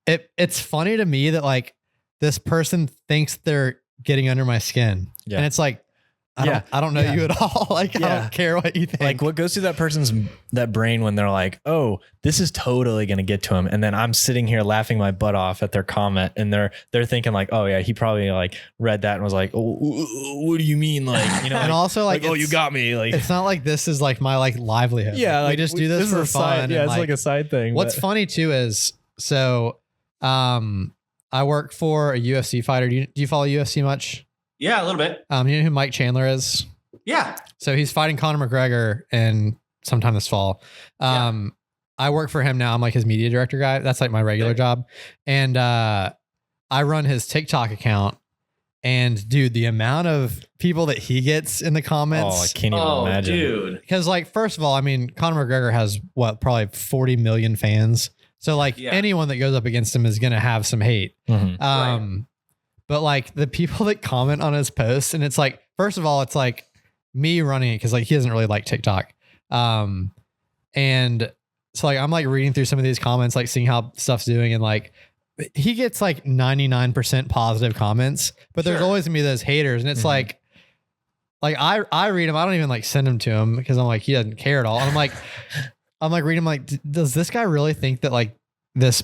it's funny to me that like, this person thinks they're getting under my skin. Yeah. And it's like, I don't know you at all. Like, I don't care what you think. Like what goes through that brain when they're like, oh, this is totally going to get to him. And then I'm sitting here laughing my butt off at their comment. And they're thinking like, oh yeah, he probably like read that and was like, oh, what do you mean? Like, you know, and also like oh, you got me. Like, it's not like this is like my like livelihood. Yeah. Like, like, we just do this for fun. Yeah. It's like a side thing. What's funny too is, so, I work for a UFC fighter. Do you follow UFC much? Yeah, a little bit. You know who Mike Chandler is? Yeah. So he's fighting Conor McGregor and sometime this fall. I work for him now. I'm like his media director guy. That's like my regular job. And I run his TikTok account. And dude, the amount of people that he gets in the comments. Oh, I can't even imagine. Dude. Because like, first of all, I mean, Conor McGregor has probably 40 million fans. So like anyone that goes up against him is going to have some hate. Mm-hmm. But like the people that comment on his posts, and it's like, first of all, it's like me running it because like he doesn't really like TikTok. And so like I'm like reading through some of these comments, like seeing how stuff's doing, and like he gets like 99% positive comments, but there's always gonna be those haters, and it's like I read them. I don't even like send them to him because I'm like he doesn't care at all. And I'm like reading, like, does this guy really think that like this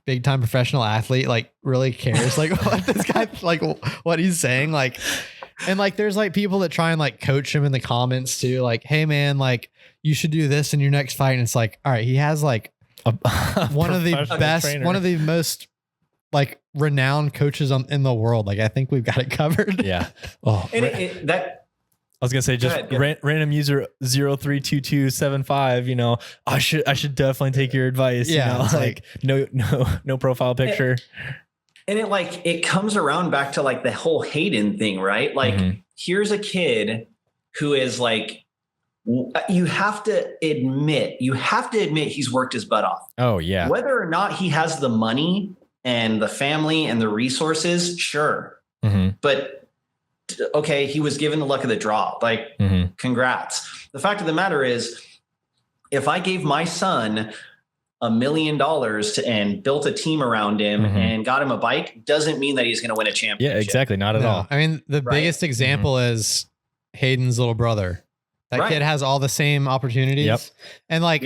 big time professional athlete like really cares like what this guy like what he's saying, like, and like there's like people that try and like coach him in the comments too, like, hey man, like you should do this in your next fight, and it's like, all right, he has like one of the best trainer. One of the most like renowned coaches in the world. Like I think we've got it covered. Yeah. Oh, and I was gonna say just random user 032275. You know, I should definitely take your advice. Yeah, you know? Like no profile picture. And it comes around back to like the whole Hayden thing, right? Like here's a kid who is like, you have to admit he's worked his butt off. Oh yeah. Whether or not he has the money and the family and the resources, sure. But okay, he was given the luck of the draw. Like, congrats. The fact of the matter is, if I gave my son $1 million and built a team around him and got him a bike, doesn't mean that he's going to win a championship. Yeah, exactly. Not at all. I mean, the biggest example is Hayden's little brother. That kid has all the same opportunities. Yep. And like,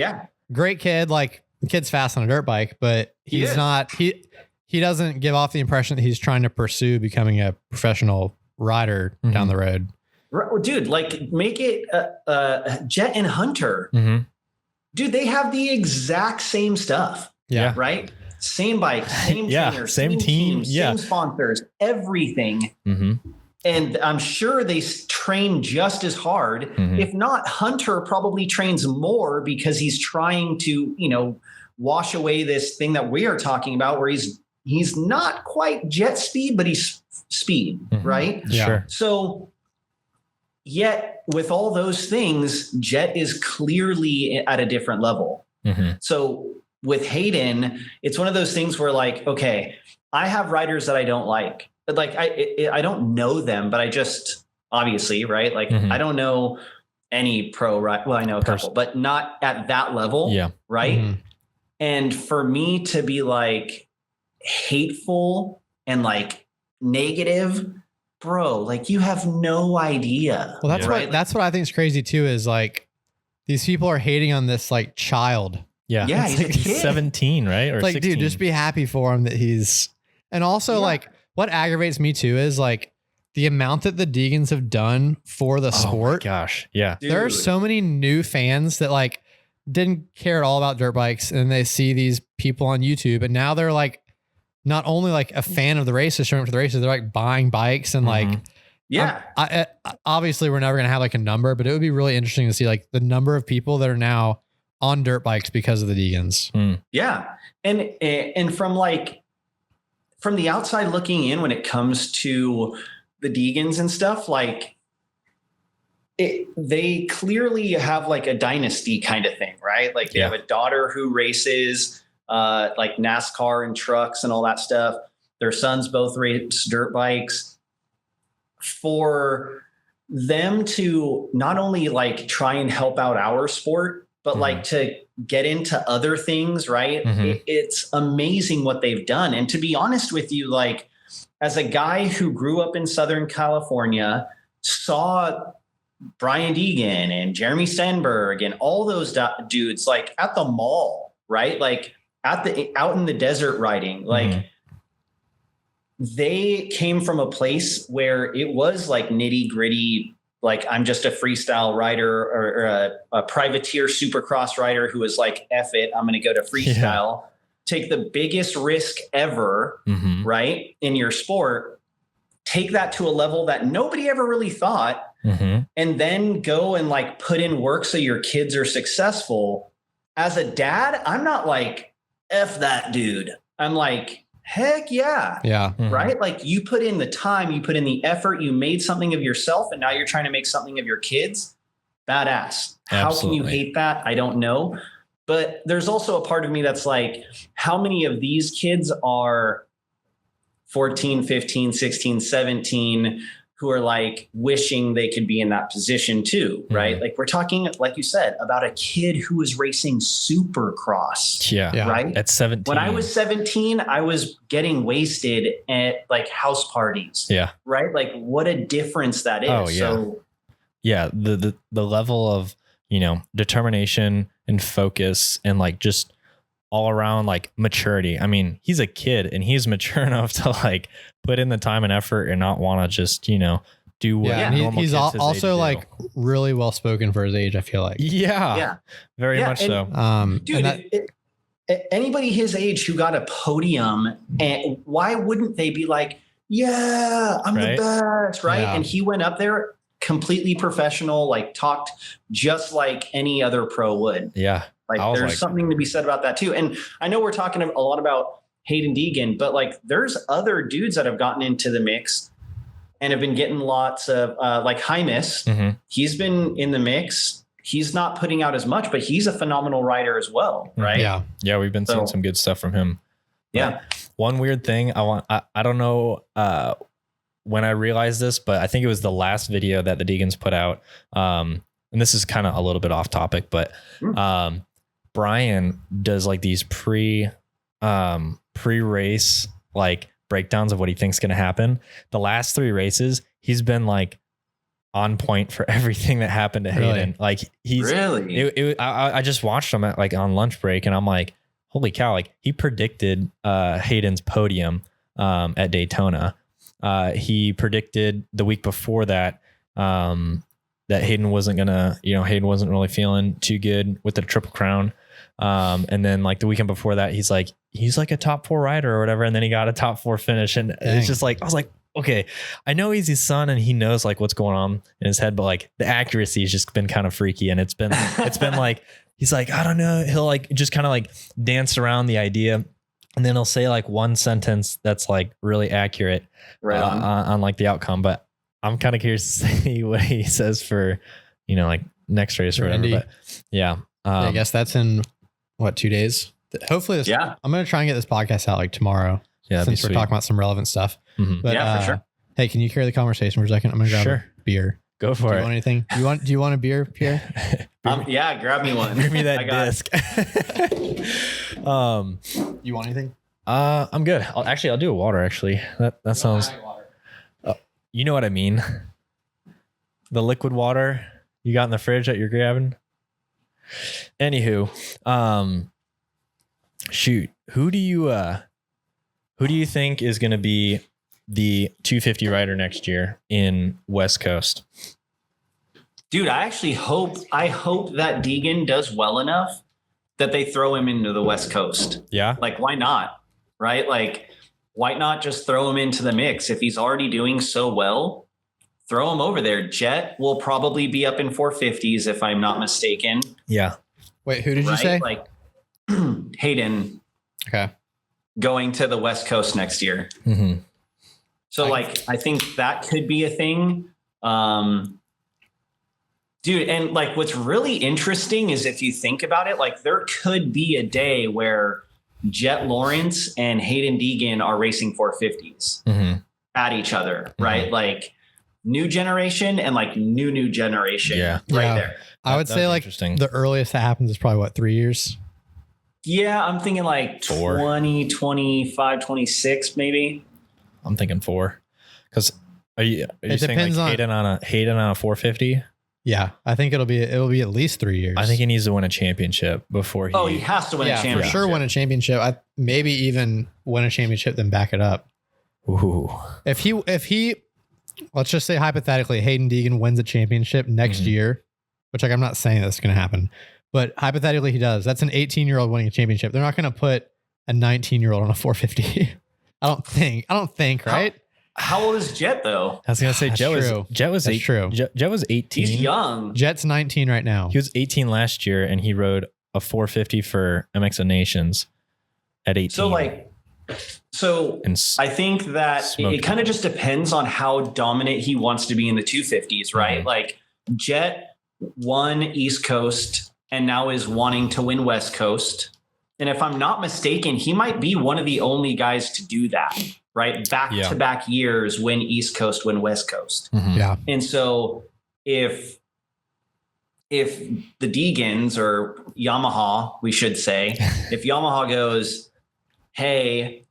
great kid. Like, the kid's fast on a dirt bike, but he's not. He doesn't give off the impression that he's trying to pursue becoming a professional rider down the road. Dude, like make it Jet and Hunter. Dude, they have the exact same stuff. Yeah. Right? Same bike, same trainer, same team, same sponsors, everything. And I'm sure they train just as hard. If not, Hunter probably trains more because he's trying to, you know, wash away this thing that we are talking about where he's not quite jet speed, but he's speed, right? Yeah. Sure. So yet with all those things, Jet is clearly at a different level. So with Hayden, it's one of those things where like, okay, I have riders that I don't like. Like I don't know them, but I just obviously, right? Like I don't know any pro ride. Well, I know a couple, but not at that level. Yeah. Right. And for me to be like hateful and like negative, bro, like you have no idea. Well, that's what I think is crazy too, is like these people are hating on this like child. Yeah. Yeah. He's like 17, right? Or like, 16. dude, just be happy for him that he's, and also like what aggravates me too is like the amount that the Deegans have done for the sport. Oh my gosh. Yeah. Dude. There are so many new fans that like didn't care at all about dirt bikes, and they see these people on YouTube, and now they're like not only like a fan of the races, showing up to the races, they're like buying bikes and like, I obviously we're never going to have like a number, but it would be really interesting to see like the number of people that are now on dirt bikes because of the Deegans. Yeah. And from the outside looking in, when it comes to the Deegans and stuff, like they clearly have like a dynasty kind of thing, right? Like they have a daughter who races like NASCAR and trucks and all that stuff. Their sons both race dirt bikes. For them to not only like try and help out our sport, but like to get into other things, right? It's amazing what they've done. And to be honest with you, like as a guy who grew up in Southern California, saw Brian Deegan and Jeremy Stenberg and all those dudes like at the mall, right? Like out in the desert riding, like they came from a place where it was like nitty gritty. Like I'm just a freestyle rider or a privateer supercross rider who was like, F it, I'm going to go to freestyle, take the biggest risk ever, right? In your sport, take that to a level that nobody ever really thought, and then go and like put in work so your kids are successful. As a dad, I'm not like, F that dude. I'm like, heck yeah. Yeah. Right? Like you put in the time, you put in the effort, you made something of yourself, and now you're trying to make something of your kids. Badass. How can you hate that? I don't know. But there's also a part of me that's like, how many of these kids are 14, 15, 16, 17 who are like wishing they could be in that position too, right? Like we're talking, like you said, about a kid who was racing Supercross. Yeah. Right? At 17. When I was 17, I was getting wasted at like house parties. Yeah. Right? Like what a difference that is. Oh, yeah. So yeah, the level of, you know, determination and focus and like just all around like maturity. I mean, he's a kid and he's mature enough to like put in the time and effort and not want to just, you know, do what normal he's kids his also age like do. really well spoken for his age, I feel like. Yeah. Very much so. Dude, anybody his age who got a podium, and why wouldn't they be like, yeah, I'm the best, right? Yeah. And he went up there completely professional, like talked just like any other pro would. Yeah. Like there's something to be said about that too. And I know we're talking a lot about Hayden Deegan, but like there's other dudes that have gotten into the mix and have been getting lots of like Hymus. He's been in the mix. He's not putting out as much, but he's a phenomenal rider as well. Right. Yeah. Yeah. We've been seeing some good stuff from him. Yeah. One weird thing I don't know when I realized this, but I think it was the last video that the Deegans put out. And this is kind of a little bit off topic, but Brian does like these pre-race like breakdowns of what he thinks going to happen. The last 3 races, he's been like on point for everything that happened to Hayden. Like he's I just watched him at like on lunch break and I'm like, holy cow. Like he predicted Hayden's podium at Daytona. He predicted the week before that that Hayden wasn't really feeling too good with the Triple Crown. And then like the weekend before that, he's like a top 4 rider or whatever. And then he got a top 4 finish. And it's just like, I was like, okay, I know he's his son and he knows like what's going on in his head, but like the accuracy has just been kind of freaky. And it's been like, he's like, I don't know. He'll like just kind of like dance around the idea. And then he'll say like one sentence that's like really accurate on like the outcome. But I'm kind of curious to see what he says for, you know, like next race or whatever. But yeah. I guess that's in 2 days. Hopefully I'm going to try and get this podcast out like tomorrow. Yeah. Since we're talking about some relevant stuff. But for sure. Hey, can you carry the conversation for a second? I'm going to grab a beer. Go for it. Do you want anything? Do you want a beer, Pierre? Yeah, grab me one. Give me that disc. You want anything? I'm good. I'll do a water actually. That sounds you know what I mean? The liquid water you got in the fridge that you're grabbing. Anywho, shoot, who do you think is going to be the 250 rider next year in West Coast? Dude, I hope that Deegan does well enough that they throw him into the West Coast. Yeah. Like, why not? Right? Like, why not just throw him into the mix? If he's already doing so well, throw him over there. Jet will probably be up in 450s if I'm not mistaken. Yeah. Wait, who did you say? Like Hayden. Okay. Going to the West Coast next year. So like, I think that could be a thing. Dude, and like what's really interesting is if you think about it, like there could be a day where Jet Lawrence and Hayden Deegan are racing 450s at each other, right? Like new generation and like new generation there. I would say like the earliest that happens is probably 3 years? Yeah, I'm thinking like 4. 20, 25, 26 maybe. I'm thinking 4. Because are you saying like Hayden on a 450? Yeah, I think it'll be at least 3 years. I think he needs to win a championship before he has to win a championship. For sure win a championship. Maybe even win a championship, then back it up. Ooh. If he let's just say hypothetically Hayden Deegan wins a championship next year, which like I'm not saying that's going to happen, but hypothetically he does. That's an 18-year-old winning a championship. They're not going to put a 19-year-old on a 450. I don't think, right? How old is Jet though? I was gonna say Jet was 18. He's young. Jet's 19 right now. He was 18 last year, and he rode a 450 for MXO Nations at 18. I think that it kind of just depends on how dominant he wants to be in the 250s, right? Mm-hmm. Like Jet won East Coast and now is wanting to win West Coast. And if I'm not mistaken, he might be one of the only guys to do that, right? Back-to-back years, win East Coast, win West Coast. Mm-hmm. Yeah. And so if the Deegans, or Yamaha, we should say, if Yamaha goes, hey,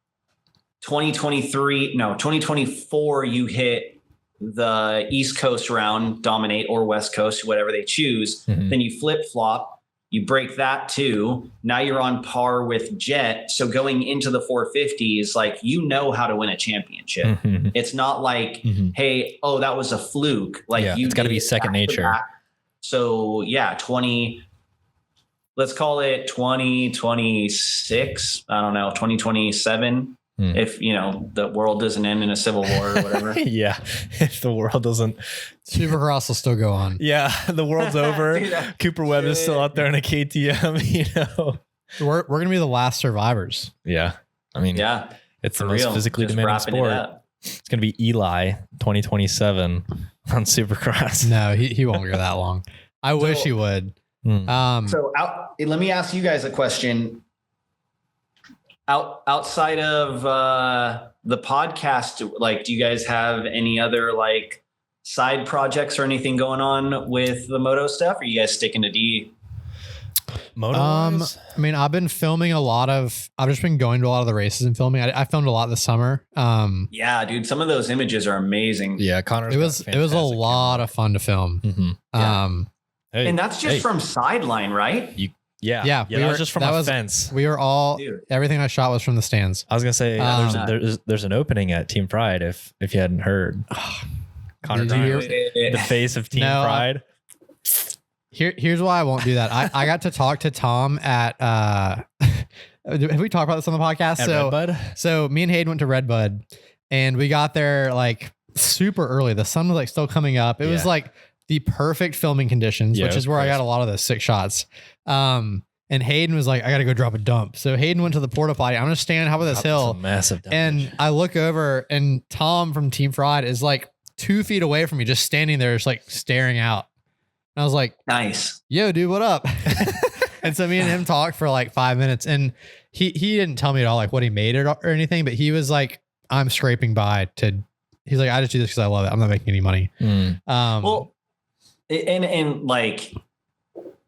2024, you hit the East Coast round, dominate, or West Coast, whatever they choose, then you flip-flop, you break that too. Now you're on par with Jet. So going into the 450s, like, you know how to win a championship. Mm-hmm. It's not like, hey, that was a fluke. Like, it's got to be second nature. So yeah, let's call it 2026. I don't know, 2027. If, the world doesn't end in a civil war or whatever. Yeah. If the world doesn't. Supercross will still go on. Yeah. The world's over. Cooper Webb is still out there in a KTM, We're going to be the last survivors. Yeah. I mean, it's the most physically demanding sport. It's going to be Eli 2027 on Supercross. No, he won't go that long. I wish he would. Let me ask you guys a question. Outside of the podcast, like, do you guys have any other like side projects or anything going on with the Moto stuff? Or are you guys sticking to D? Moto? I mean, I've been filming I've just been going to a lot of the races and filming. I filmed a lot this summer. Yeah, dude, some of those images are amazing. Yeah, Connor. It was a lot of fun to film. Mm-hmm. And that's just from sideline, right? Yeah, that was just from a fence. We were all, everything I shot was from the stands. I was gonna say, there's an opening at Team Pride. If you hadn't heard, Connor, the face of Team Pride. Here's why I won't do that. I got to talk to Tom at. Have we talked about this on the podcast? At Redbud? So me and Hayden went to Redbud, and we got there like super early. The sun was like still coming up. It was like the perfect filming conditions, which is where I got a lot of those sick shots. And Hayden was like, I got to go drop a dump. So Hayden went to the porta potty. I'm going to stand on top of this hill. Massive dump. And I look over, and Tom from Team Fried is like 2 feet away from me, just standing there, just like staring out. And I was like, nice. Yo, dude, what up? And so me and him talked for like 5 minutes, and he didn't tell me at all like what he made it or anything, but he was like, I'm scraping by he's like, I just do this because I love it. I'm not making any money. Well, and like,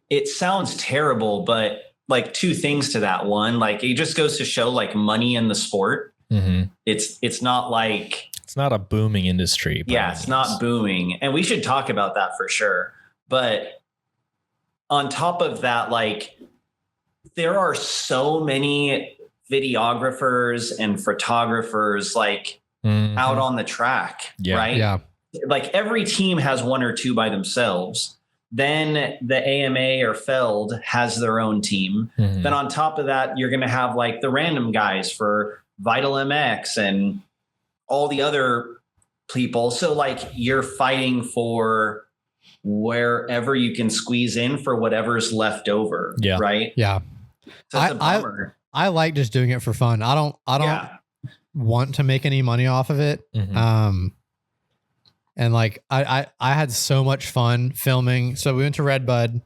it sounds terrible, but like, two things to that. One, like, it just goes to show like money in the sport. Mm-hmm. It's not like, it's not a booming industry. Yeah, it's not booming. And we should talk about that for sure. But on top of that, like, there are so many videographers and photographers like out on the track, right? Yeah. Like, every team has one or two by themselves. Then the AMA or Feld has their own team. Mm-hmm. Then on top of that, you're going to have like the random guys for Vital MX and all the other people. So like, you're fighting for wherever you can squeeze in for whatever's left over. Yeah. Right. Yeah. So it's a bummer. I like just doing it for fun. I don't want to make any money off of it. Mm-hmm. And like, I had so much fun filming. So we went to Redbud,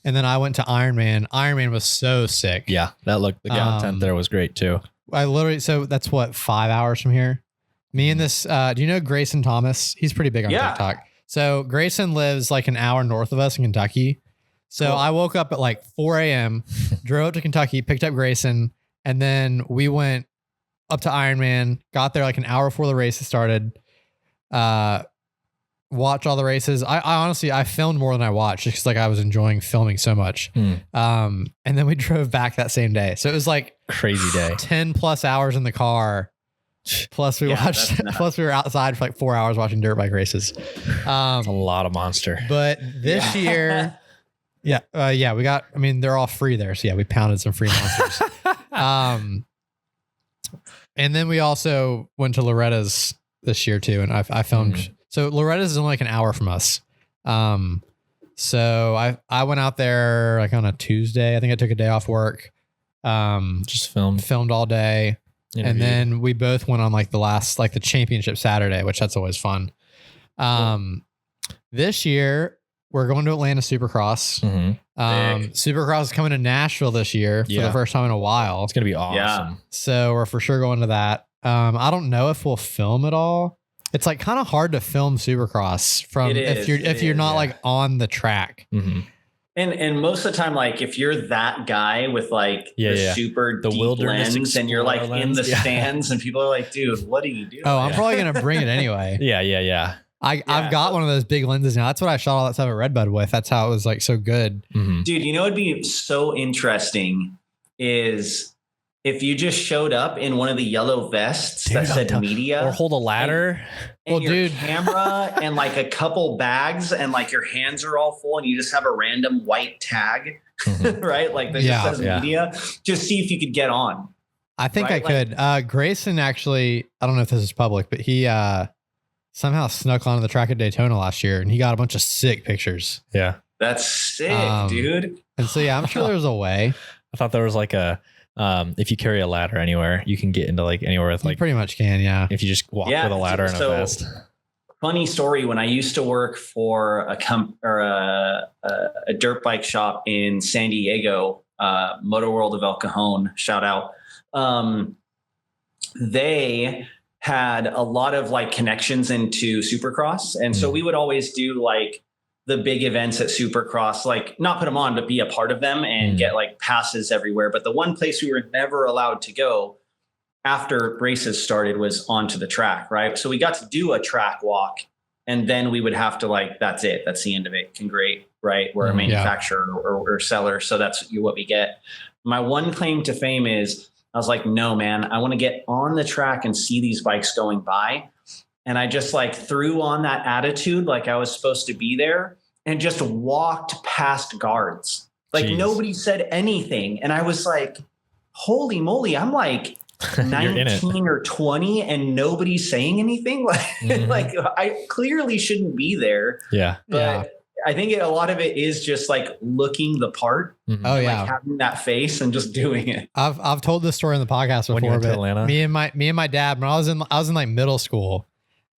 and then I went to Ironman. Ironman was so sick. Yeah. The content there was great too. So that's what, 5 hours from here. Me and this, do you know Grayson Thomas? He's pretty big on TikTok. So Grayson lives like an hour north of us in Kentucky. So cool. I woke up at like 4 a.m., drove up to Kentucky, picked up Grayson, and then we went up to Ironman, got there like an hour before the race started, watch all the races. I honestly, I filmed more than I watched just because like I was enjoying filming so much. And then we drove back that same day. So it was like crazy day, 10 plus hours in the car. Plus we plus we were outside for like 4 hours watching dirt bike races. That's a lot of monster. But this year, we got, I mean, they're all free there. So yeah, we pounded some free monsters. And then we also went to Loretta's this year too, and I filmed. So Loretta's is only like an hour from us. So I went out there like on a Tuesday. I think I took a day off work. Just filmed all day. Interviewed. And then we both went on like the championship Saturday, which that's always fun. This year we're going to Atlanta Supercross. Supercross is coming to Nashville this year for the first time in a while. It's going to be awesome. Yeah. So we're for sure going to that. I don't know if we'll film it all. It's like kind of hard to film Supercross if you're not like on the track. And most of the time, like if you're that guy with like super the deep lens and you're like in the stands and people are like, dude, what are you doing? Oh, I'm probably going to bring it anyway. Yeah. I've got one of those big lenses now. That's what I shot all that stuff at Redbud with. That's how it was like so good. Dude, you know, it'd be so interesting is if you just showed up in one of the yellow vests that said media, or hold a ladder, and your camera and like a couple bags, and like your hands are all full, and you just have a random white tag, right? Like that just says media. Just see if you could get on. I think I could. Grayson actually, I don't know if this is public, but he somehow snuck onto the track at Daytona last year, and he got a bunch of sick pictures. Yeah, that's sick, dude. And so I'm sure there's a way. I thought there was like a. If you carry a ladder anywhere, you can get into like anywhere with like. You pretty much can, yeah. If you just walk with a ladder and a vest. Funny story: when I used to work for a dirt bike shop in San Diego, Moto World of El Cajon, shout out. They had a lot of like connections into Supercross, and so we would always do like the big events at Supercross, like not put them on, but be a part of them and get like passes everywhere. But the one place we were never allowed to go after races started was onto the track, right? So we got to do a track walk, and then we would have to like, that's it. That's the end of it. Great, right? We're a manufacturer or seller. So that's what we get. My one claim to fame is I was like, no, man, I want to get on the track and see these bikes going by. And I just like threw on that attitude like I was supposed to be there and just walked past guards. Like nobody said anything. And I was like, holy moly, I'm like 19 or 20 and nobody's saying anything. Like, like I clearly shouldn't be there. Yeah. But I think a lot of it is just like looking the part. Oh yeah. Like having that face and just doing it. I've told this story in the podcast before, when you went to but Atlanta? me and my dad, when I was in like middle school,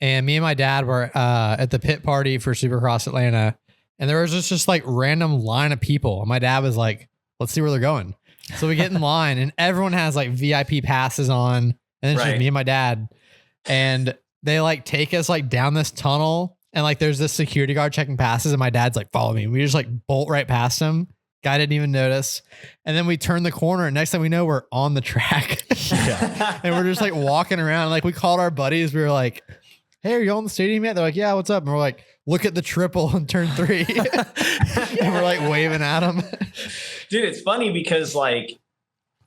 and me and my dad were at the pit party for Supercross Atlanta, and there was just like random line of people. And my dad was like, let's see where they're going. So we get in line and everyone has like VIP passes on, and then it's just me and my dad, and they like take us like down this tunnel, and like there's this security guard checking passes, and my dad's like, follow me. We just like bolt right past him. Guy didn't even notice. And then we turn the corner, and next thing we know, we're on the track. And we're just like walking around. Like we called our buddies. We were like, hey, are you on the stadium yet? They're like, yeah, what's up? And we're like, look at the triple in turn 3. And we're like waving at them. Dude, it's funny because like,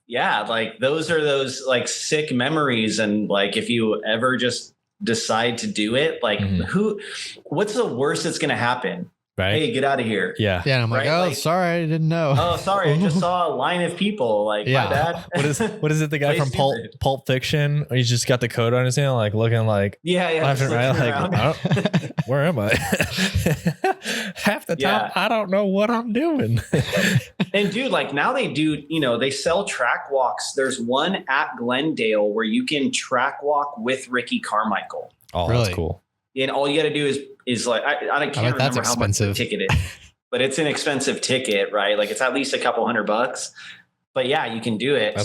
yeah, like those are those like sick memories. And like, if you ever just decide to do it, like what's the worst that's going to happen? Right. Hey, get out of here. Yeah. Yeah. And I'm like, oh, sorry, I didn't know. Oh, sorry. I just saw a line of people. Like, my bad. What is it? The guy from Pulp Fiction? He's just got the coat on his hand, like looking like left and right. Like, where am I? Half the time, I don't know what I'm doing. And dude, like now they do, you know, they sell track walks. There's one at Glendale where you can track walk with Ricky Carmichael. Oh, really? That's cool. And all you got to do is like, I can't remember how much the ticket is, but it's an expensive ticket, right? Like it's at least a couple $100, but yeah, you can do it.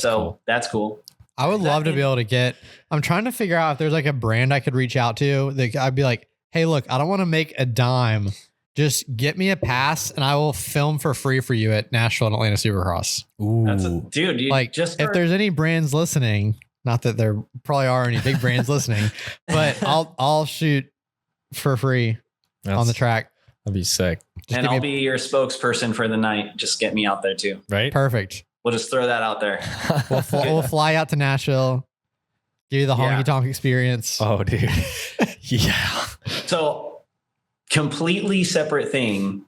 That's cool. I would love to be able to get, I'm trying to figure out if there's like a brand I could reach out to that I'd be like, hey, look, I don't want to make a dime. Just get me a pass and I will film for free for you at Nashville and Atlanta Supercross. Ooh. Dude, like just if there's any brands listening, not that there probably are any big brands listening, but I'll shoot for free on the track. That'd be sick. And I'll be your spokesperson for the night. Just get me out there too. Right. Perfect. We'll just throw that out there. We'll fly out to Nashville, give you the honky tonk experience. Oh, dude. Yeah. So completely separate thing.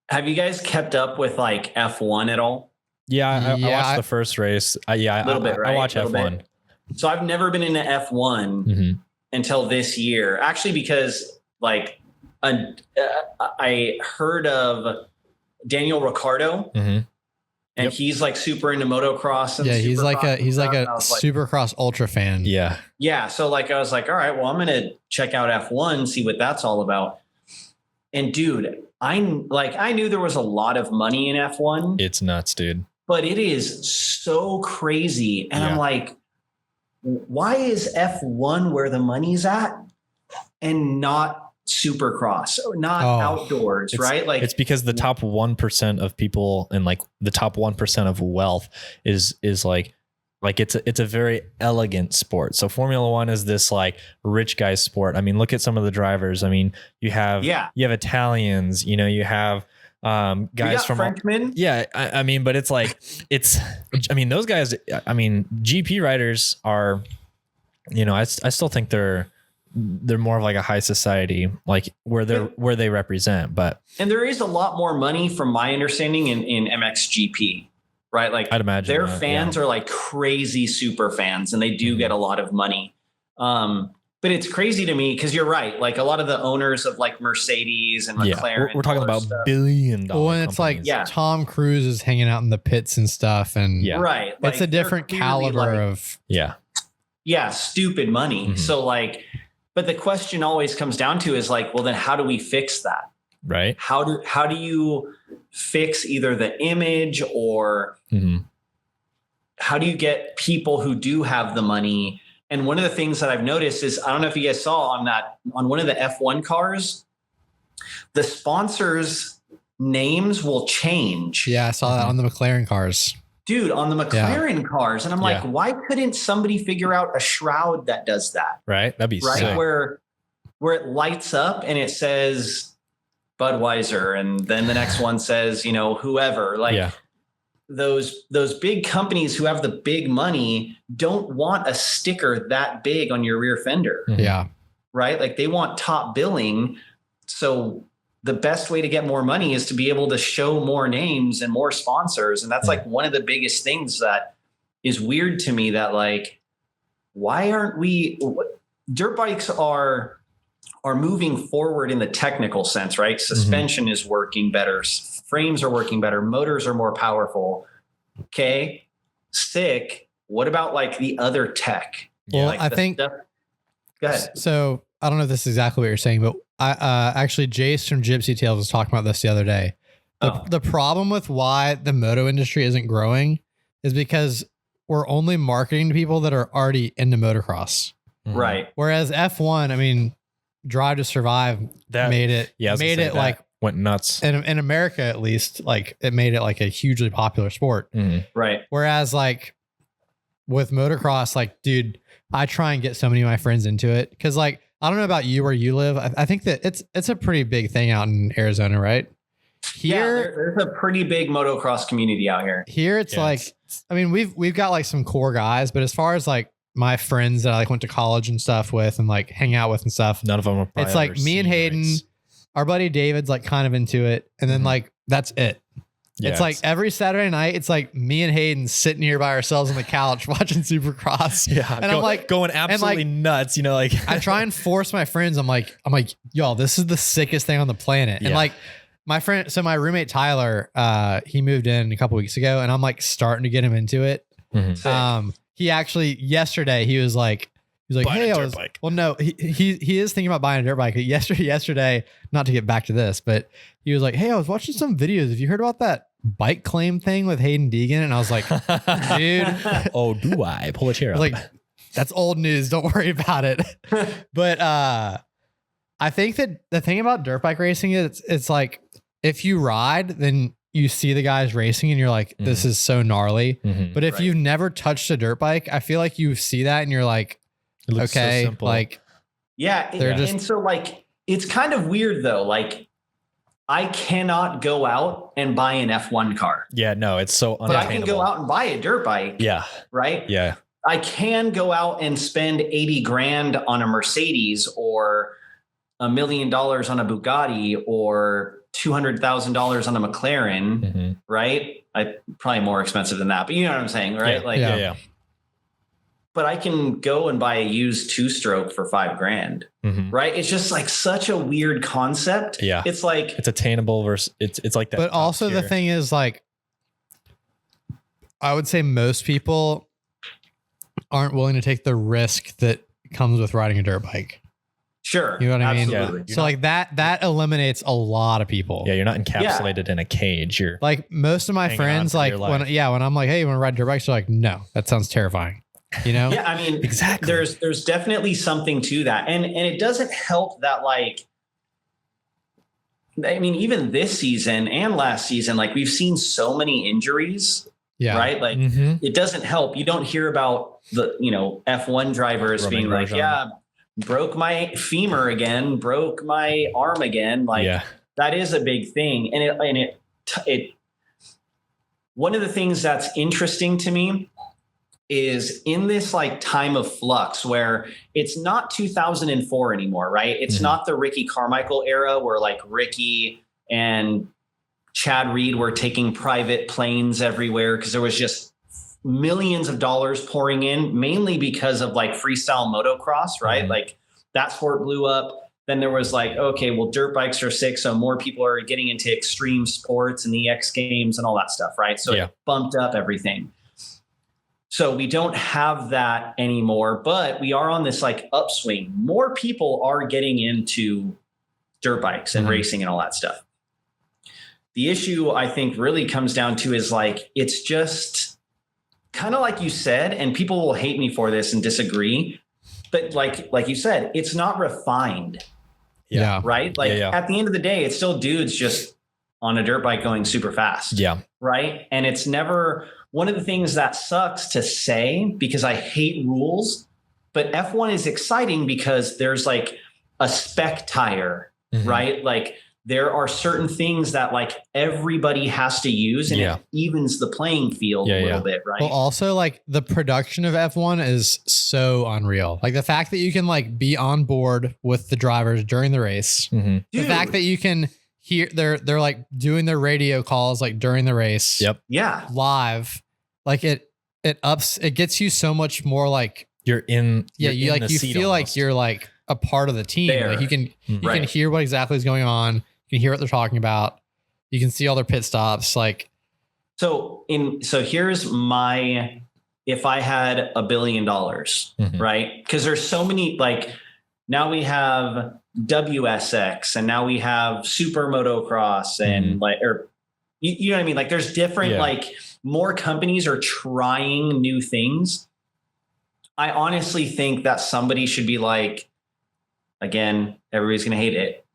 Have you guys kept up with like F1 at all? Yeah. I watched the first race. A little bit, right? I watch F1. So I've never been into F1. until this year, actually, because like I heard of Daniel Ricciardo, and he's like super into motocross. And he's like a Supercross ultra fan. Yeah. So like I was like, all right, well, I'm gonna check out F1, see what that's all about. And dude, I knew there was a lot of money in F1. It's nuts, dude. But it is so crazy. And I'm like, why is F1 where the money's at and not Supercross, not outdoors, right? Like it's because the top 1% of people and like the top 1% of wealth is like it's a very elegant sport. So Formula One is this like rich guy sport. I mean, look at some of the drivers. I mean, you have Italians, you know, you have guys from Frenchmen. I mean, but it's like, I mean, those guys, I mean, GP riders are, you know, I still think they're more of like a high society, like where they represent, and there is a lot more money from my understanding in MXGP, right? Like I'd imagine their fans are like crazy super fans and they do get a lot of money. But it's crazy to me because you're right. Like a lot of the owners of like Mercedes and McLaren, we're talking about $1 billion. Well, and it's like Tom Cruise is hanging out in the pits and stuff, and right, it's a different caliber of stupid money. So like, but the question always comes down to is like, well, then how do we fix that? Right? How do you fix either the image or how do you get people who do have the money? And one of the things that I've noticed is, I don't know if you guys saw on one of the F1 cars, the sponsors' names will change. Yeah, I saw that on the McLaren cars. Dude, on the McLaren cars. And I'm like, why couldn't somebody figure out a shroud that does that? Right. That'd be sick. Where it lights up and it says Budweiser. And then the next one says, you know, whoever. Like those big companies who have the big money don't want a sticker that big on your rear fender. Yeah. Right. Like they want top billing. So the best way to get more money is to be able to show more names and more sponsors. And that's like one of the biggest things that is weird to me, that like, why aren't dirt bikes are moving forward in the technical sense, right? Suspension is working better. Frames are working better. Motors are more powerful. Okay. Sick. What about like the other tech? Well, like I think, go ahead. So I don't know if this is exactly what you're saying, but actually Jace from Gypsy Tales was talking about this the other day. The problem with why the moto industry isn't growing is because we're only marketing to people that are already into motocross. Right. Whereas F1, I mean, Drive to Survive made it like went nuts in America, at least. Like it made it like a hugely popular sport. Right. Whereas like with motocross, like, dude, I try and get so many of my friends into it. Cause like, I don't know about you where you live. I think that it's a pretty big thing out in Arizona, right? Here, there's a pretty big motocross community out here. Here, it's like, I mean, we've got like some core guys, but as far as like my friends that I like went to college and stuff with and like hang out with and stuff, none of them are. It's like me and Hayden, our buddy David's like kind of into it, and then like that's it. Yeah, it's like every Saturday night, it's like me and Hayden sitting here by ourselves on the couch watching Supercross. Yeah. And I'm like going absolutely nuts, you know, like I try and force my friends. I'm like, y'all, this is the sickest thing on the planet. And like my roommate, Tyler, he moved in a couple weeks ago and I'm like starting to get him into it. He actually yesterday, he was like, hey, he is thinking about buying a dirt bike. Yesterday, not to get back to this, but he was like, hey, I was watching some videos. Have you heard about that bike claim thing with Hayden Deegan? And I was like, dude. Oh, do I? Pull a chair up. Like, that's old news. Don't worry about it. But I think that the thing about dirt bike racing is it's like, if you ride, then you see the guys racing and you're like, this is so gnarly. But if you've never touched a dirt bike, I feel like you see that and you're like, it looks okay, so simple. Like, and so like, it's kind of weird though. Like, I cannot go out and buy an F1 car. Yeah, no, it's so unattainable. But I can go out and buy a dirt bike. Yeah. Right? Yeah. I can go out and spend 80 grand on a Mercedes or $1 million on a Bugatti or $200,000 on a McLaren, right? Probably more expensive than that, but you know what I'm saying, right? Yeah. but I can go and buy a used 2-stroke for $5,000. Right. It's just like such a weird concept. Yeah. It's like, it's attainable versus it's like that. But also the thing is, like, I would say most people aren't willing to take the risk that comes with riding a dirt bike. sure. You know what I mean? Absolutely. So like that eliminates a lot of people. Yeah, you're not encapsulated in a cage. You're like most of my friends, like when I'm like, hey, you want to ride dirt bikes? They're like, no, that sounds terrifying. You know? Yeah, I mean, exactly. There's definitely something to that. And it doesn't help that, like, I mean, even this season and last season, like, we've seen so many injuries. Yeah. Right. Like it doesn't help. You don't hear about the, F1 drivers being like, yeah, broke my femur again, broke my arm again. Like that is a big thing. And it one of the things that's interesting to me is in this like time of flux where it's not 2004 anymore, right? It's not the Ricky Carmichael era where like Ricky and Chad Reed were taking private planes everywhere because there was just millions of dollars pouring in, mainly because of like freestyle motocross, right? Like that sport blew up. Then there was like, okay, well, dirt bikes are sick, so more people are getting into extreme sports and the X Games and all that stuff, right? So it bumped up everything. So we don't have that anymore, but we are on this like upswing. More people are getting into dirt bikes and racing and all that stuff. The issue I think really comes down to is like, it's just kind of like you said, and people will hate me for this and disagree, but like you said, it's not refined. Yeah. Right. Like at the end of the day, it's still dudes just on a dirt bike going super fast. Yeah. Right. And it's never one of the things that sucks to say because I hate rules, but F1 is exciting because there's like a spec tire, right? Like there are certain things that like everybody has to use and it evens the playing field a little bit, right? Well, also like the production of F1 is so unreal. Like the fact that you can like be on board with the drivers during the race, the fact that you can hear they're like doing their radio calls like during the race. Live. Like it gets you so much more like you feel like you're like a part of the team. There. Like you can hear what exactly is going on. You can hear what they're talking about. You can see all their pit stops. Like so here's my if I had $1 billion, right? Because there's so many like now we have WSX and now we have Super Motocross and like or you know what I mean? Like there's different like more companies are trying new things. I honestly think that somebody should be like, again, everybody's going to hate it.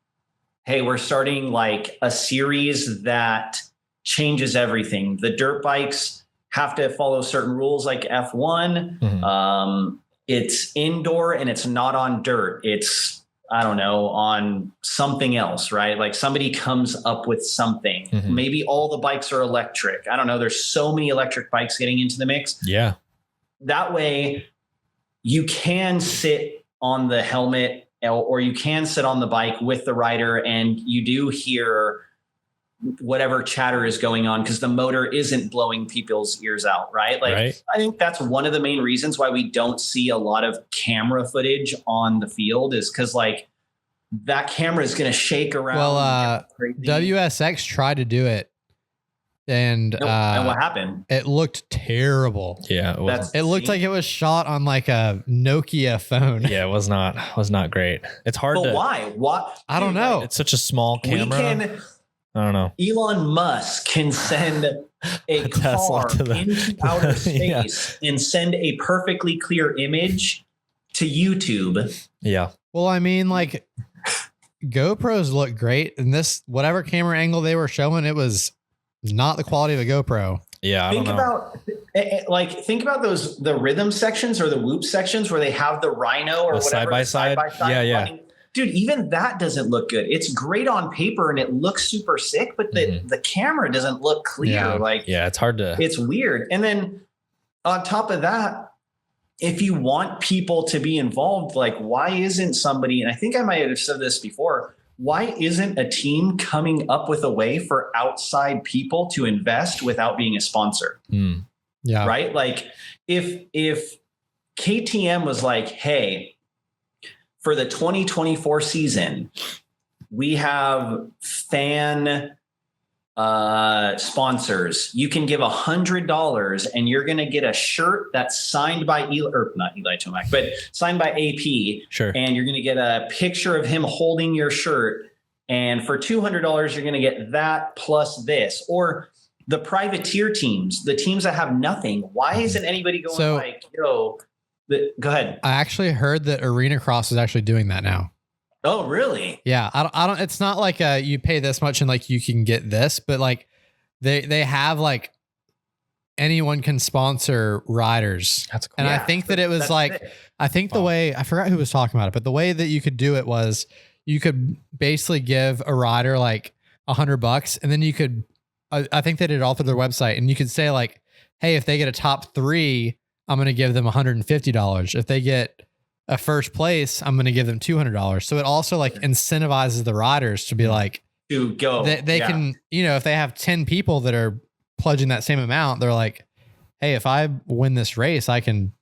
Hey, we're starting like a series that changes everything. The dirt bikes have to follow certain rules like F1. It's indoor and it's not on dirt. It's, I don't know, on something else, right? Like somebody comes up with something. Maybe all the bikes are electric. I don't know. There's so many electric bikes getting into the mix. Yeah. That way you can sit on the helmet or you can sit on the bike with the rider and you do hear whatever chatter is going on because the motor isn't blowing people's ears out, right? Like I think that's one of the main reasons why we don't see a lot of camera footage on the field is because like that camera is going to shake around. Well, WSX tried to do it and what happened? It looked terrible. Yeah, it looked like it was shot on like a Nokia phone. Yeah, it was not great. It's hard but why? What? I don't know. It's such a small camera. I don't know. Elon Musk can send a car into outer space and send a perfectly clear image to YouTube. Yeah. Well, I mean, like GoPros look great, and this whatever camera angle they were showing, it was not the quality of a GoPro. Yeah. Think about the rhythm sections or the whoop sections where they have the Rhino or whatever side by side. Yeah. Dude, even that doesn't look good. It's great on paper and it looks super sick, but the camera doesn't look clear. It's weird. And then on top of that, if you want people to be involved, like why isn't somebody, and I think I might have said this before, why isn't a team coming up with a way for outside people to invest without being a sponsor? Yeah. Right. Like if KTM was like, hey, for the 2024 season, we have fan sponsors. You can give $100 and you're going to get a shirt that's signed by not Eli Tomac, but signed by AP. Sure. And you're going to get a picture of him holding your shirt. And for $200, you're going to get that plus this. Or the privateer teams, the teams that have nothing. Why isn't anybody going go ahead. I actually heard that Arena Cross is actually doing that now. Oh, really? Yeah. I don't, it's not like you pay this much and like you can get this, but like they have like anyone can sponsor riders. That's cool. And I think that it was like, I think the way, I forgot who was talking about it, but the way that you could do it was you could basically give a rider like $100 and then you could, I think they did it all through their website, and you could say like, hey, if they get a top 3, I'm going to give them $150. If they get a first place, I'm going to give them $200. So it also like incentivizes the riders to be like, to go. They can, you know, if they have 10 people that are pledging that same amount, they're like, hey, if I win this race, I can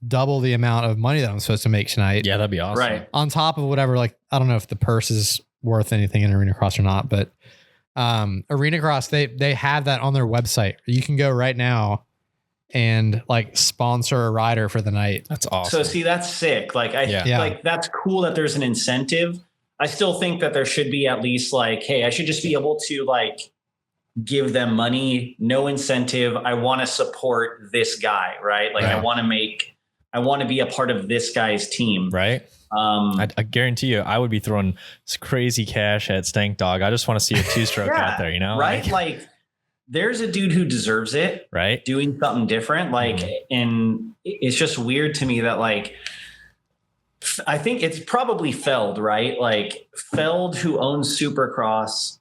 double the amount of money that I'm supposed to make tonight. Yeah, that'd be awesome. Right. On top of whatever, like, I don't know if the purse is worth anything in Arena Cross or not, but Arena Cross, they have that on their website. You can go right now and like sponsor a rider for the night. That's awesome. So see, that's sick. Like like that's cool that there's an incentive. I still think that there should be at least like, hey, I should just be able to like give them money, no incentive. I want to support this guy, right? Like I want to be a part of this guy's team. Right. I guarantee you, I would be throwing crazy cash at Stank Dog. I just want to see a 2-stroke out there, you know? Right. Like there's a dude who deserves it, right? Doing something different. Like, and it's just weird to me that like, I think it's probably Feld, right? Like Feld, who owns Supercross,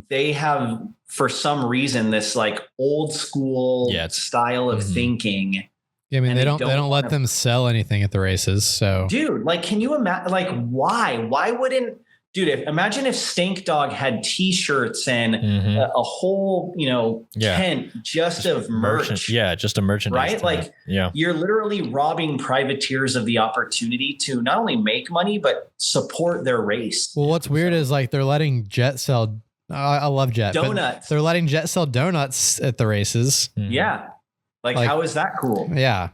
they have, for some reason, this like old school style of thinking. Yeah, I mean, they don't let them sell anything at the races. So, dude, like, can you imagine? Like, why wouldn't? Dude, imagine if Stink Dog had T-shirts and a whole, tent just of merch. Yeah, just a merchandise. Right? Like, you're literally robbing privateers of the opportunity to not only make money, but support their race. Well, what's weird is like they're letting Jet sell. I love Jet. Donuts. They're letting Jet sell donuts at the races. Yeah. Like, how is that cool? Yeah.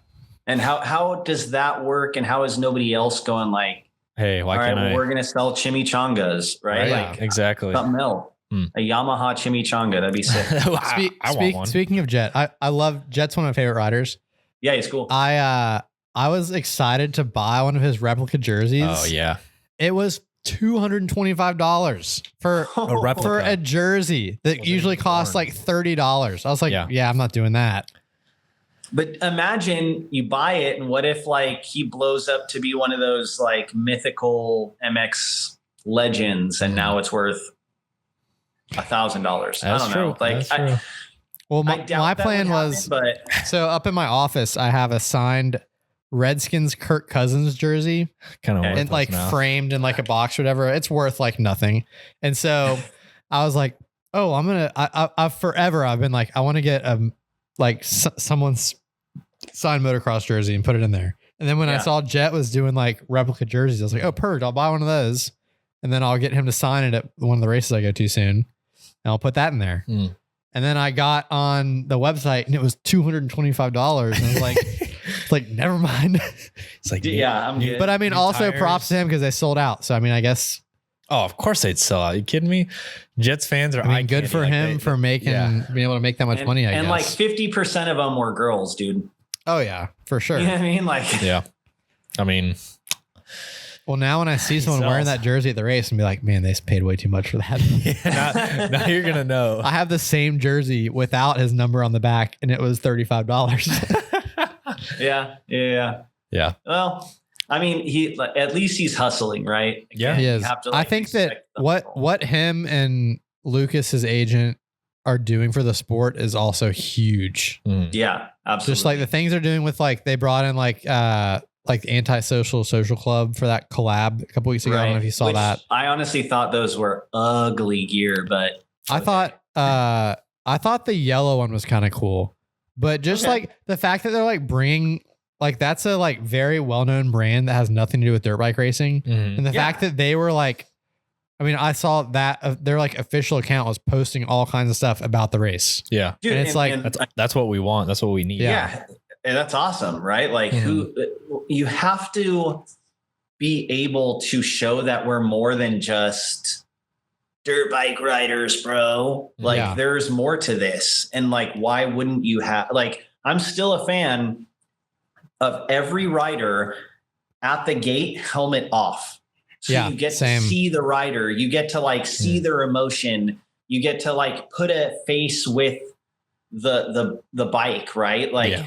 And how does that work? And how is nobody else going like, hey, why can't we're going to sell chimichangas, right? Like, yeah, exactly. Something else. A Yamaha chimichanga. That'd be sick. I want one. Speaking of Jet, I love Jet's one of my favorite riders. Yeah, he's cool. I was excited to buy one of his replica jerseys. Oh yeah. It was $225 for a jersey that usually costs like $30. I was like, yeah, I'm not doing that. But imagine you buy it, and what if like he blows up to be one of those like mythical MX legends, and now it's worth $1,000. I don't know. Like, well, my plan was, so up in my office, I have a signed Redskins Kirk Cousins jersey, kind of, and like framed in like a box or whatever. It's worth like nothing, and so I was like, oh, I've forever I've been like, I want to get like someone's signed motocross jersey and put it in there. And then when I saw Jet was doing like replica jerseys, I was like, oh, perfect. I'll buy one of those. And then I'll get him to sign it at one of the races I go to soon. And I'll put that in there. And then I got on the website and it was $225. And I was like, never mind. It's like, I'm good. But I mean, also props to him because they sold out. So, I mean, I guess. Oh, of course they'd sell out. Are you kidding me? Jets fans are good for him for being able to make that much money, I guess. And like 50% of them were girls, dude. Oh yeah, for sure. You know what I mean? Like, yeah. I mean, well, now when I see someone wearing that jersey at the race and be like, man, they paid way too much for that. Now you're going to know. I have the same jersey without his number on the back and it was $35. Yeah. Well, I mean, at least he's hustling, right? Again, he is. I think that what him and Lucas's agent are doing for the sport is also huge. Yeah, absolutely. Just like the things they're doing with like, they brought in like Antisocial Social Club for that collab a couple weeks ago. I don't know if you saw that. I honestly thought those were ugly gear, but I thought the yellow one was kind of cool, but just like the fact that they're like bringing like that's a like very well-known brand that has nothing to do with dirt bike racing. And the fact that they were like, I mean, I saw that their like official account was posting all kinds of stuff about the race. Yeah. Dude, and it's that's what we want. That's what we need. Yeah. And that's awesome, right? Like you have to be able to show that we're more than just dirt bike riders, bro. Like there's more to this. And like, why wouldn't you have, like, I'm still a fan of every rider at the gate, helmet off. So you get to see the rider, you get to like see their emotion, you get to like put a face with the bike, right? Like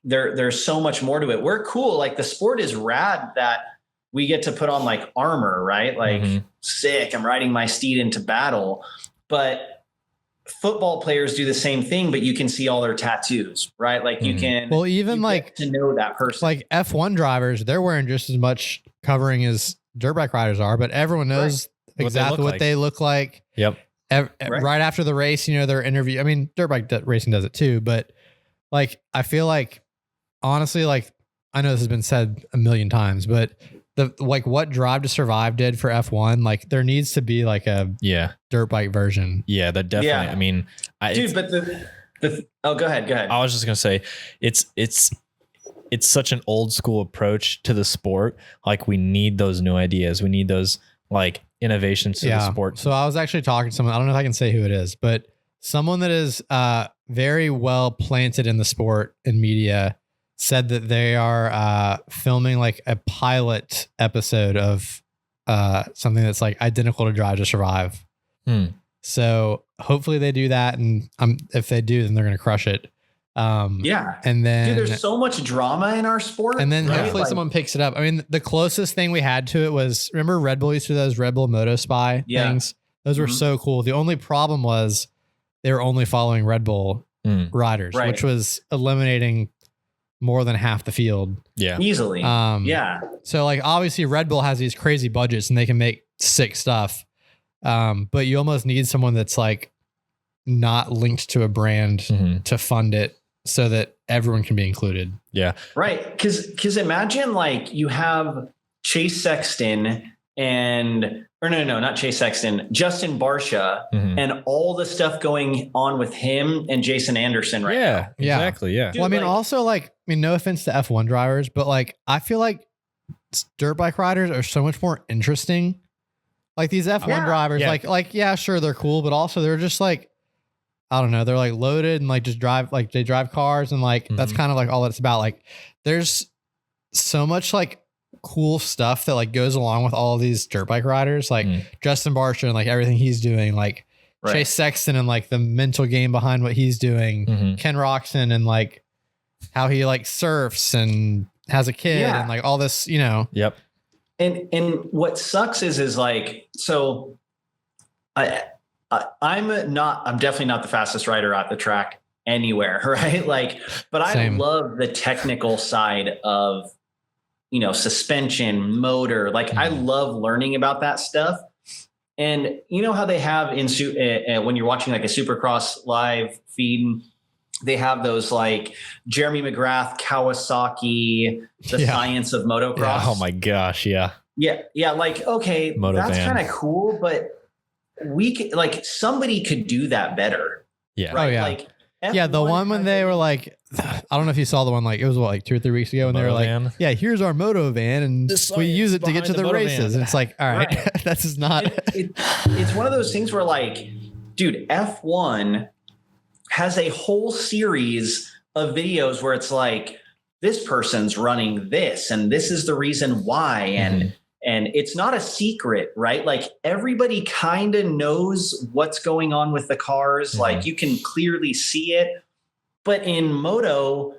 there's so much more to it. We're cool. Like the sport is rad that we get to put on like armor, right? Like sick, I'm riding my steed into battle. But football players do the same thing, but you can see all their tattoos, right? Like you can, even like to know that person. Like F1 drivers, they're wearing just as much covering as dirt bike riders are, but everyone knows exactly what they look like. Yep. Right after the race, you know, their interview. I mean, dirt bike racing does it too, but like, I feel like, honestly, like, I know this has been said a million times, but what Drive to Survive did for F1, like there needs to be like a dirt bike version. Yeah, that definitely. I mean, go ahead. I was just gonna say, it's such an old school approach to the sport. Like we need those new ideas. We need those like innovations to the sport. So I was actually talking to someone, I don't know if I can say who it is, but someone that is very well planted in the sport and media said that they are filming like a pilot episode of something that's like identical to Drive to Survive. So hopefully they do that. And if they do, then they're going to crush it. And then there's so much drama in our sport, and then hopefully someone picks it up. I mean, the closest thing we had to it was, remember Red Bull used to do those Red Bull Moto Spy things? Those were so cool. The only problem was they were only following Red Bull riders, which was eliminating more than half the field. Yeah. Easily. So like obviously Red Bull has these crazy budgets and they can make sick stuff. But you almost need someone that's like not linked to a brand to fund it, so that everyone can be included. Yeah. Right. Cause imagine like you have Chase Sexton not Chase Sexton, Justin Barcia and all the stuff going on with him and Jason Anderson now. Yeah, exactly. Yeah. Dude, well, I mean, also like, I mean, no offense to F1 drivers, but like, I feel like dirt bike riders are so much more interesting. Like these F1 drivers, like, sure, they're cool, but also they're just like, I don't know, they're like loaded and like just drive, like they drive cars and like that's kind of like all it's about. Like there's so much like cool stuff that like goes along with all of these dirt bike riders, like Justin Barcia and like everything he's doing, like Chase Sexton and like the mental game behind what he's doing, Ken Roxon and like how he like surfs and has a kid and like all this, you know. Yep. And what sucks is like, so I'm definitely not the fastest rider at the track anywhere, right? Like, but I love the technical side of, you know, suspension, motor. Like I love learning about that stuff. And you know how they have when you're watching like a Supercross live feed, they have those like Jeremy McGrath, Kawasaki, the science of motocross. Yeah. Oh my gosh. Yeah. Yeah. Like, okay, MotoFam. That's kind of cool, but we could, like, somebody could do that better. Yeah. Right? Oh, yeah. Like, yeah. The one when they were like, I don't know if you saw the one, like it was like 2 or 3 weeks ago, and they were like, yeah, here's our Moto van and we use it to get to the races. And it's like, all right, that's just not. It's one of those things where like, dude, F1 has a whole series of videos where it's like, this person's running this and this is the reason why. And it's not a secret, right? Like everybody kind of knows what's going on with the cars. Like you can clearly see it. But in Moto,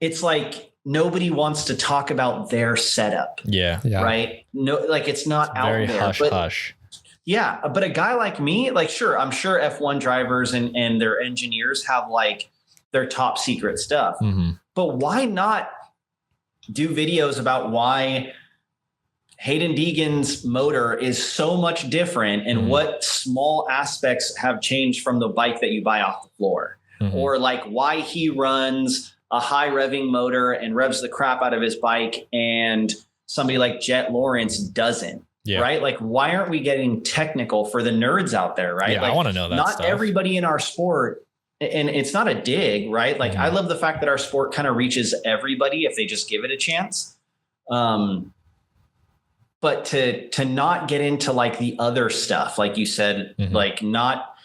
it's like nobody wants to talk about their setup. Yeah. Right? No, like it's not out very there. Hush. Yeah. But a guy like me, like, sure, I'm sure F1 drivers and their engineers have like their top secret stuff. But why not do videos about why Hayden Deegan's motor is so much different and what small aspects have changed from the bike that you buy off the floor, or like why he runs a high revving motor and revs the crap out of his bike, and somebody like Jet Lawrence doesn't. Yeah. Right? Like, why aren't we getting technical for the nerds out there? Right? Yeah, like, I want to know that. Not stuff. Everybody in our sport, and it's not a dig, right? Like, I love the fact that our sport kind of reaches everybody if they just give it a chance. But to not get into like the other stuff, like you said, like not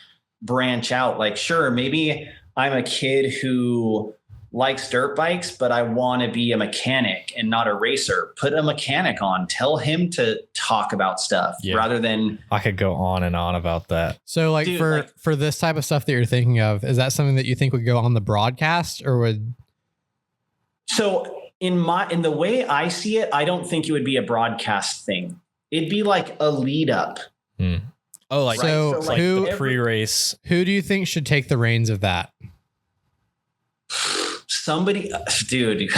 branch out. Like, sure, maybe I'm a kid who likes dirt bikes, but I want to be a mechanic and not a racer. Put a mechanic on, tell him to talk about stuff rather than. I could go on and on about that. So like, for this type of stuff that you're thinking of, is that something that you think would go on the broadcast or would? So in the way I see it, I don't think it would be a broadcast thing. It'd be like a lead up. Oh, like, so like the pre-race. Who do you think should take the reins of that? Somebody, dude,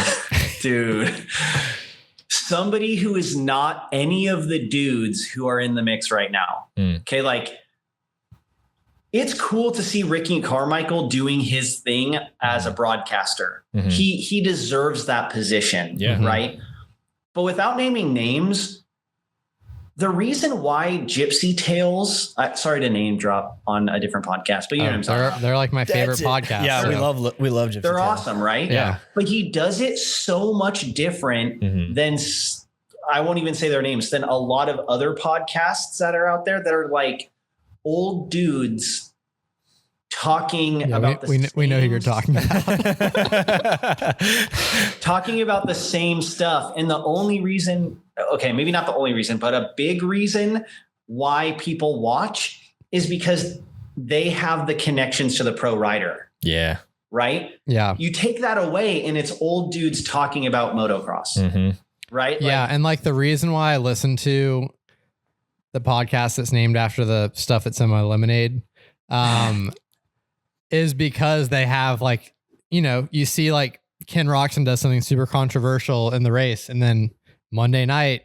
somebody who is not any of the dudes who are in the mix right now. Okay. Like, it's cool to see Ricky Carmichael doing his thing as a broadcaster. He deserves that position. Right. But without naming names, the reason why Gypsy Tales, sorry to name drop on a different podcast, but you know what I'm saying. They're like my favorite podcast. Yeah, so. we love Gypsy They're Tales. awesome, right? Yeah. But he does it so much different than, I won't even say their names, than a lot of other podcasts that are out there that are like old dudes talking about we know who you're talking about. Talking about the same stuff. And the only reason, okay, maybe not the only reason, but a big reason why people watch is because they have the connections to the pro rider. Yeah. Right? Yeah. You take that away and it's old dudes talking about motocross. Right? Yeah. And like the reason why I listen to the podcast that's named after the stuff at Semi Lemonade, is because they have like, you know, you see like Ken Roxon does something super controversial in the race, and then Monday night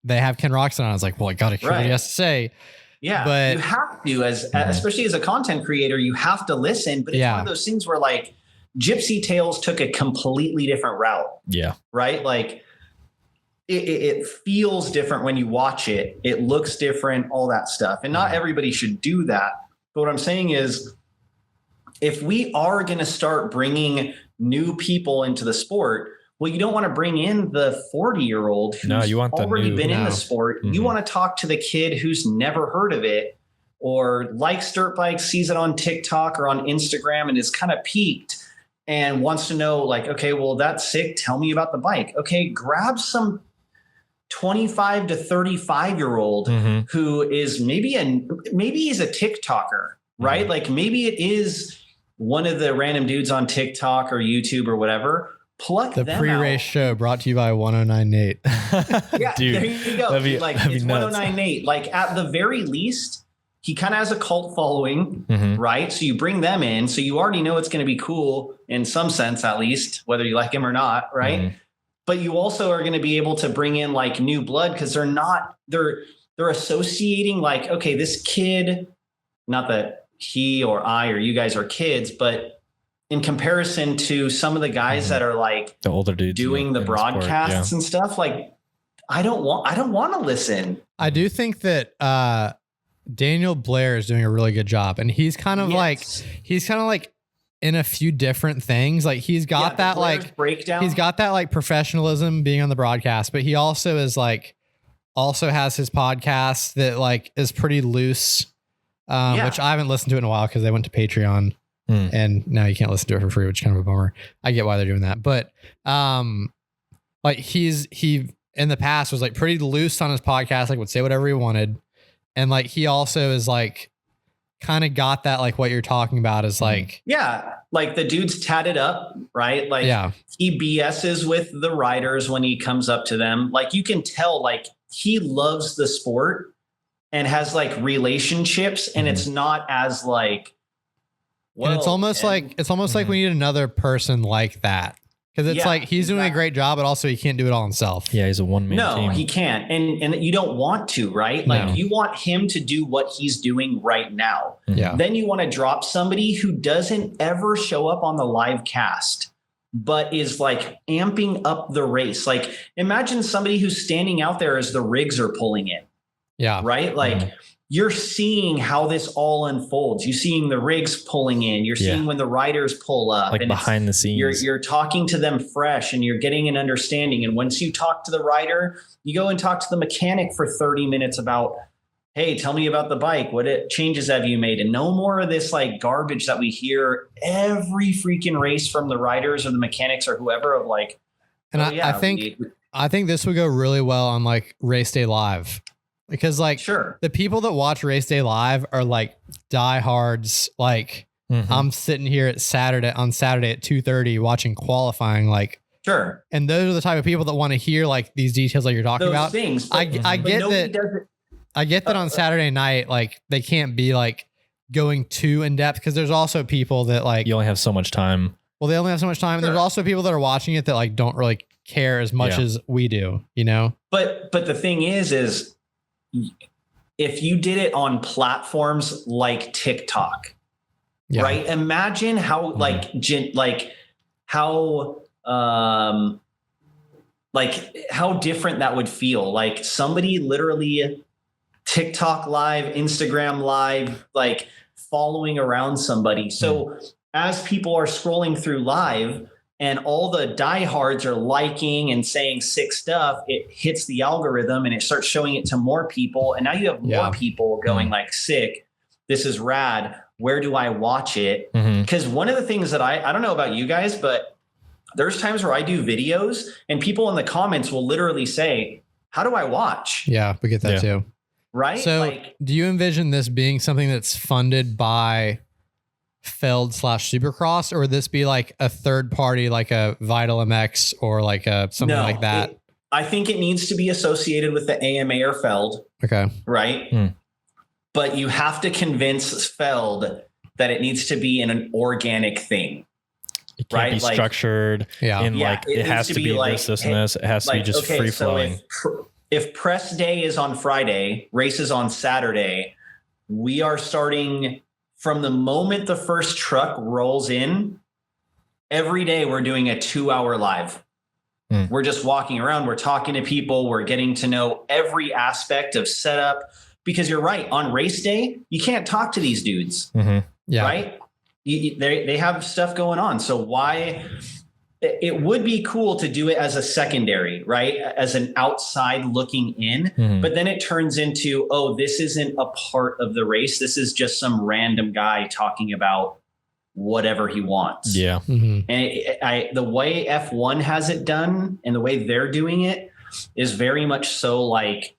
they have Ken Roxon on. I was like, well, I gotta hear what he has to say. Yeah, but you have to, especially as a content creator, you have to listen. But it's one of those things where like Gypsy Tales took a completely different route. Yeah. Right. Like it feels different when you watch it. It looks different, all that stuff. And not everybody should do that. But what I'm saying is, if we are going to start bringing new people into the sport, well, you don't want to bring in the 40-year-old who's already been in the sport. You want to talk to the kid who's never heard of it or likes dirt bikes, sees it on TikTok or on Instagram and is kind of piqued and wants to know like, okay, well, that's sick. Tell me about the bike. Okay, grab some 25 to 35-year-old who is maybe he's a TikToker, right? Like maybe it is one of the random dudes on TikTok or YouTube or whatever. Pluck the pre-race show brought to you by 109 Nate. Yeah, dude, there you go. Like it's 109 Nate. Like at the very least, he kind of has a cult following, right? So you bring them in, so you already know it's going to be cool in some sense, at least, whether you like him or not, right? But you also are going to be able to bring in like new blood because they're associating like, okay, this kid, not that he or I or you guys are kids, but in comparison to some of the guys that are like the older dudes doing the broadcasts and stuff, like I don't want to listen. I do think that Daniel Blair is doing a really good job, and he's kind of like in a few different things. Like he's got that like breakdown. He's got that like professionalism being on the broadcast, but he also is like has his podcast that like is pretty loose. Which I haven't listened to in a while because they went to Patreon and now you can't listen to it for free, which is kind of a bummer. I get why they're doing that. But like he in the past was like pretty loose on his podcast, like would say whatever he wanted. And like he also is like kind of got that like what you're talking about is like like the dude's tatted up, right? Like he BS's with the riders when he comes up to them. Like you can tell like he loves the sport and has like relationships, and it's not as like, well, and it's almost like we need another person like that. Cause it's like, he's doing a great job, but also he can't do it all himself. Yeah. He's a one-man team. No, he can't. And you don't want to, right? Like you want him to do what he's doing right now. Yeah. Then you want to drop somebody who doesn't ever show up on the live cast. but is like amping up the race. Like imagine somebody who's standing out there as the rigs are pulling in. Yeah. Right. Like you're seeing how this all unfolds. You're seeing the rigs pulling in. You're seeing when the riders pull up, like and behind the scenes. You're talking to them fresh, and you're getting an understanding. And once you talk to the rider, you go and talk to the mechanic for 30 minutes about, hey, tell me about the bike. What changes have you made? And no more of this like garbage that we hear every freaking race from the riders or the mechanics or whoever of like. And I think this would go really well on like Race Day Live. Because like the people that watch Race Day Live are like diehards. Like I'm sitting here on Saturday at 2:30 watching qualifying. Like and those are the type of people that want to hear like these details like you're talking about. Things, I get that. I get that on Saturday night, like they can't be like going too in depth because there's also people that like you only have so much time. Well, they only have so much time. And there's also people that are watching it that like don't really care as much as we do, you know? But the thing is if you did it on platforms like TikTok, right? Imagine how how different that would feel. Like somebody literally TikTok live, Instagram live, like following around somebody. So as people are scrolling through live, and all the diehards are liking and saying sick stuff, it hits the algorithm and it starts showing it to more people. And now you have more people going like, sick, this is rad. Where do I watch it? Because one of the things that I don't know about you guys, but there's times where I do videos and people in the comments will literally say, how do I watch? Yeah, we get that too. Right? So like, do you envision this being something that's funded by Feld/Supercross, or would this be like a third party, like a Vital MX or like something like that? I think it needs to be associated with the AMA or Feld. Okay. Right. But you have to convince Feld that it needs to be in an organic thing. It can't be structured. It has to be like, this and this. It has to be just free flowing. So if press day is on Friday, races on Saturday, we are starting from the moment the first truck rolls in. Every day we're doing a 2-hour live. We're just walking around. We're talking to people. We're getting to know every aspect of setup, because you're right. On race day, you can't talk to these dudes. Right. They have stuff going on. So why it would be cool to do it as a secondary, right? As an outside looking in, but then it turns into, oh, this isn't a part of the race. This is just some random guy talking about whatever he wants. Yeah. And the way F1 has it done and the way they're doing it is very much so like,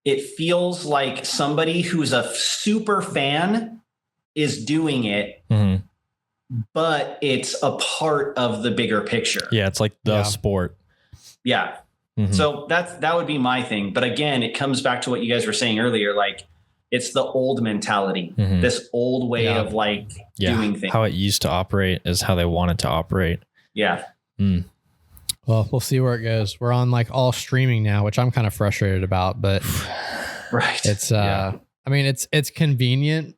it feels like somebody who's a super fan is doing it, but it's a part of the bigger picture. Yeah, it's like the sport. Yeah. So that would be my thing. But again, it comes back to what you guys were saying earlier. Like it's the old mentality, this old way of like doing things. How it used to operate is how they want it to operate. Yeah. Well, we'll see where it goes. We're on like all streaming now, which I'm kind of frustrated about, but it's, I mean, it's convenient.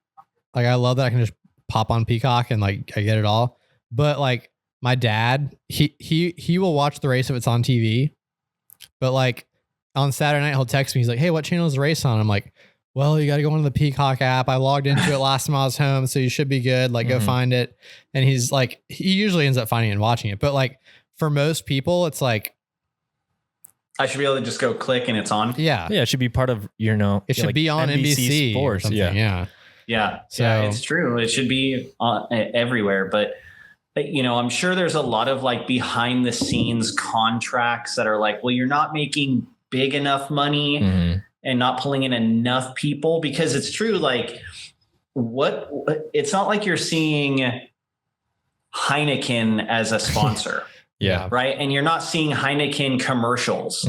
Like I love that I can just pop on Peacock and like I get it all. But like my dad, he will watch the race if it's on TV. But like on Saturday night, he'll text me. He's like, "Hey, what channel is the race on?" I'm like, "Well, you got to go into the Peacock app. I logged into it last time I was home, so you should be good. Like, go find it." And he's like, he usually ends up finding it and watching it. But like for most people, it's like I should be able to just go click and it's on. Yeah, it should be part of it should be on NBC Sports. Yeah. So it's true. It should be everywhere. But, you know, I'm sure there's a lot of like behind the scenes contracts that are like, well, you're not making big enough money and not pulling in enough people, because it's true. Like it's not like you're seeing Heineken as a sponsor. Right. And you're not seeing Heineken commercials.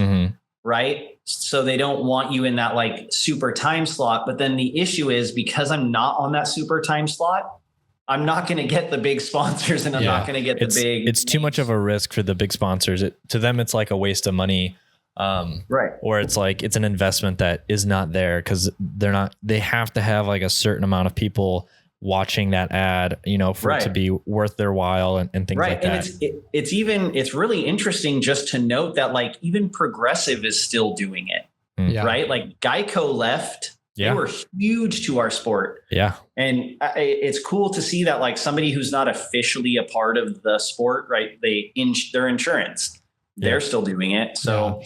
Right. So they don't want you in that like super time slot. But then the issue is, because I'm not on that super time slot, I'm not going to get the big sponsors, and I'm not going to get the big. It's too much of a risk for the big sponsors. To them, it's like a waste of money. Right. Or it's like, it's an investment that is not there because they have to have like a certain amount of people watching that ad, for it to be worth their while and things like that. And it's really interesting just to note that like even Progressive is still doing it, right? Like Geico left. They were huge to our sport. Yeah. And it's cool to see that like somebody who's not officially a part of the sport, right? Their insurance, they're still doing it. So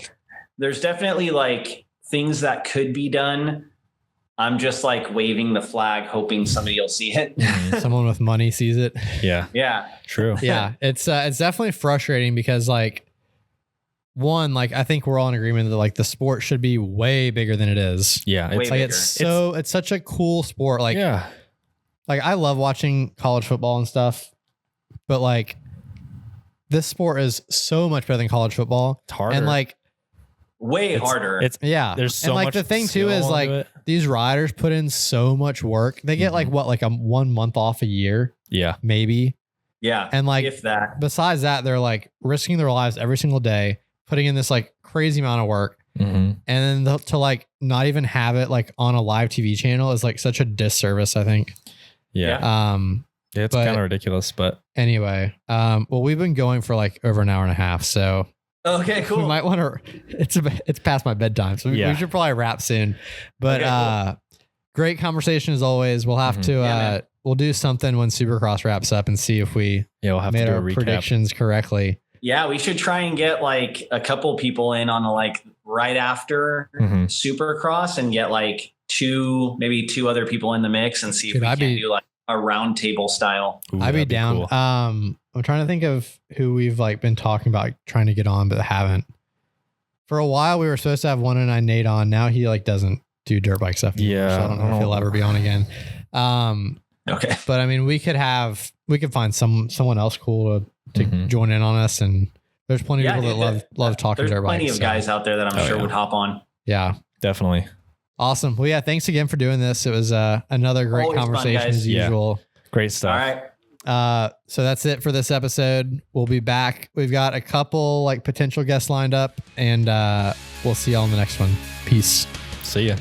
there's definitely like things that could be done. I'm just like waving the flag, hoping somebody will see it. Someone with money sees it. Yeah. Yeah. True. Yeah. It's definitely frustrating because like, one, like I think we're all in agreement that like the sport should be way bigger than it is. Yeah, it's such a cool sport. Like, like I love watching college football and stuff, but like this sport is so much better than college football. It's harder. And like way harder. There's so much. The thing too is like these riders put in so much work. They get like 1 month off a year. Yeah, maybe. Yeah, and like if that. Besides that, they're like risking their lives every single day, putting in this like crazy amount of work. And then to like not even have it like on a live TV channel is like such a disservice, I think. Yeah. It's kind of ridiculous, but anyway, well, we've been going for like over an hour and a half, so okay, cool. We might want to. It's past my bedtime, so we should probably wrap soon. But cool. Great conversation as always. We'll have to we'll do something when Supercross wraps up and see if we we'll have made to do our a recap. predictions correctly. Yeah, we should try and get like a couple people in on like right after Supercross and get like maybe two other people in the mix and see if we can do like a round table style. Ooh, I'd be down. Cool. I'm trying to think of who we've like been talking about trying to get on, but haven't. For a while, we were supposed to have 109 Nate on. Now he like doesn't do dirt bike stuff anymore, so I don't know if he'll ever be on again. Okay, but I mean, we could find someone else cool to join in on us, and there's plenty of people that love talking dirt bikes. There's plenty of guys out there that I'm sure would hop on. Yeah, definitely. Awesome. Well, yeah, thanks again for doing this. It was another great always conversation fun, as usual. Great stuff. All right. So that's it for this episode. We'll be back. We've got a couple like potential guests lined up, and we'll see y'all in the next one. Peace. See ya.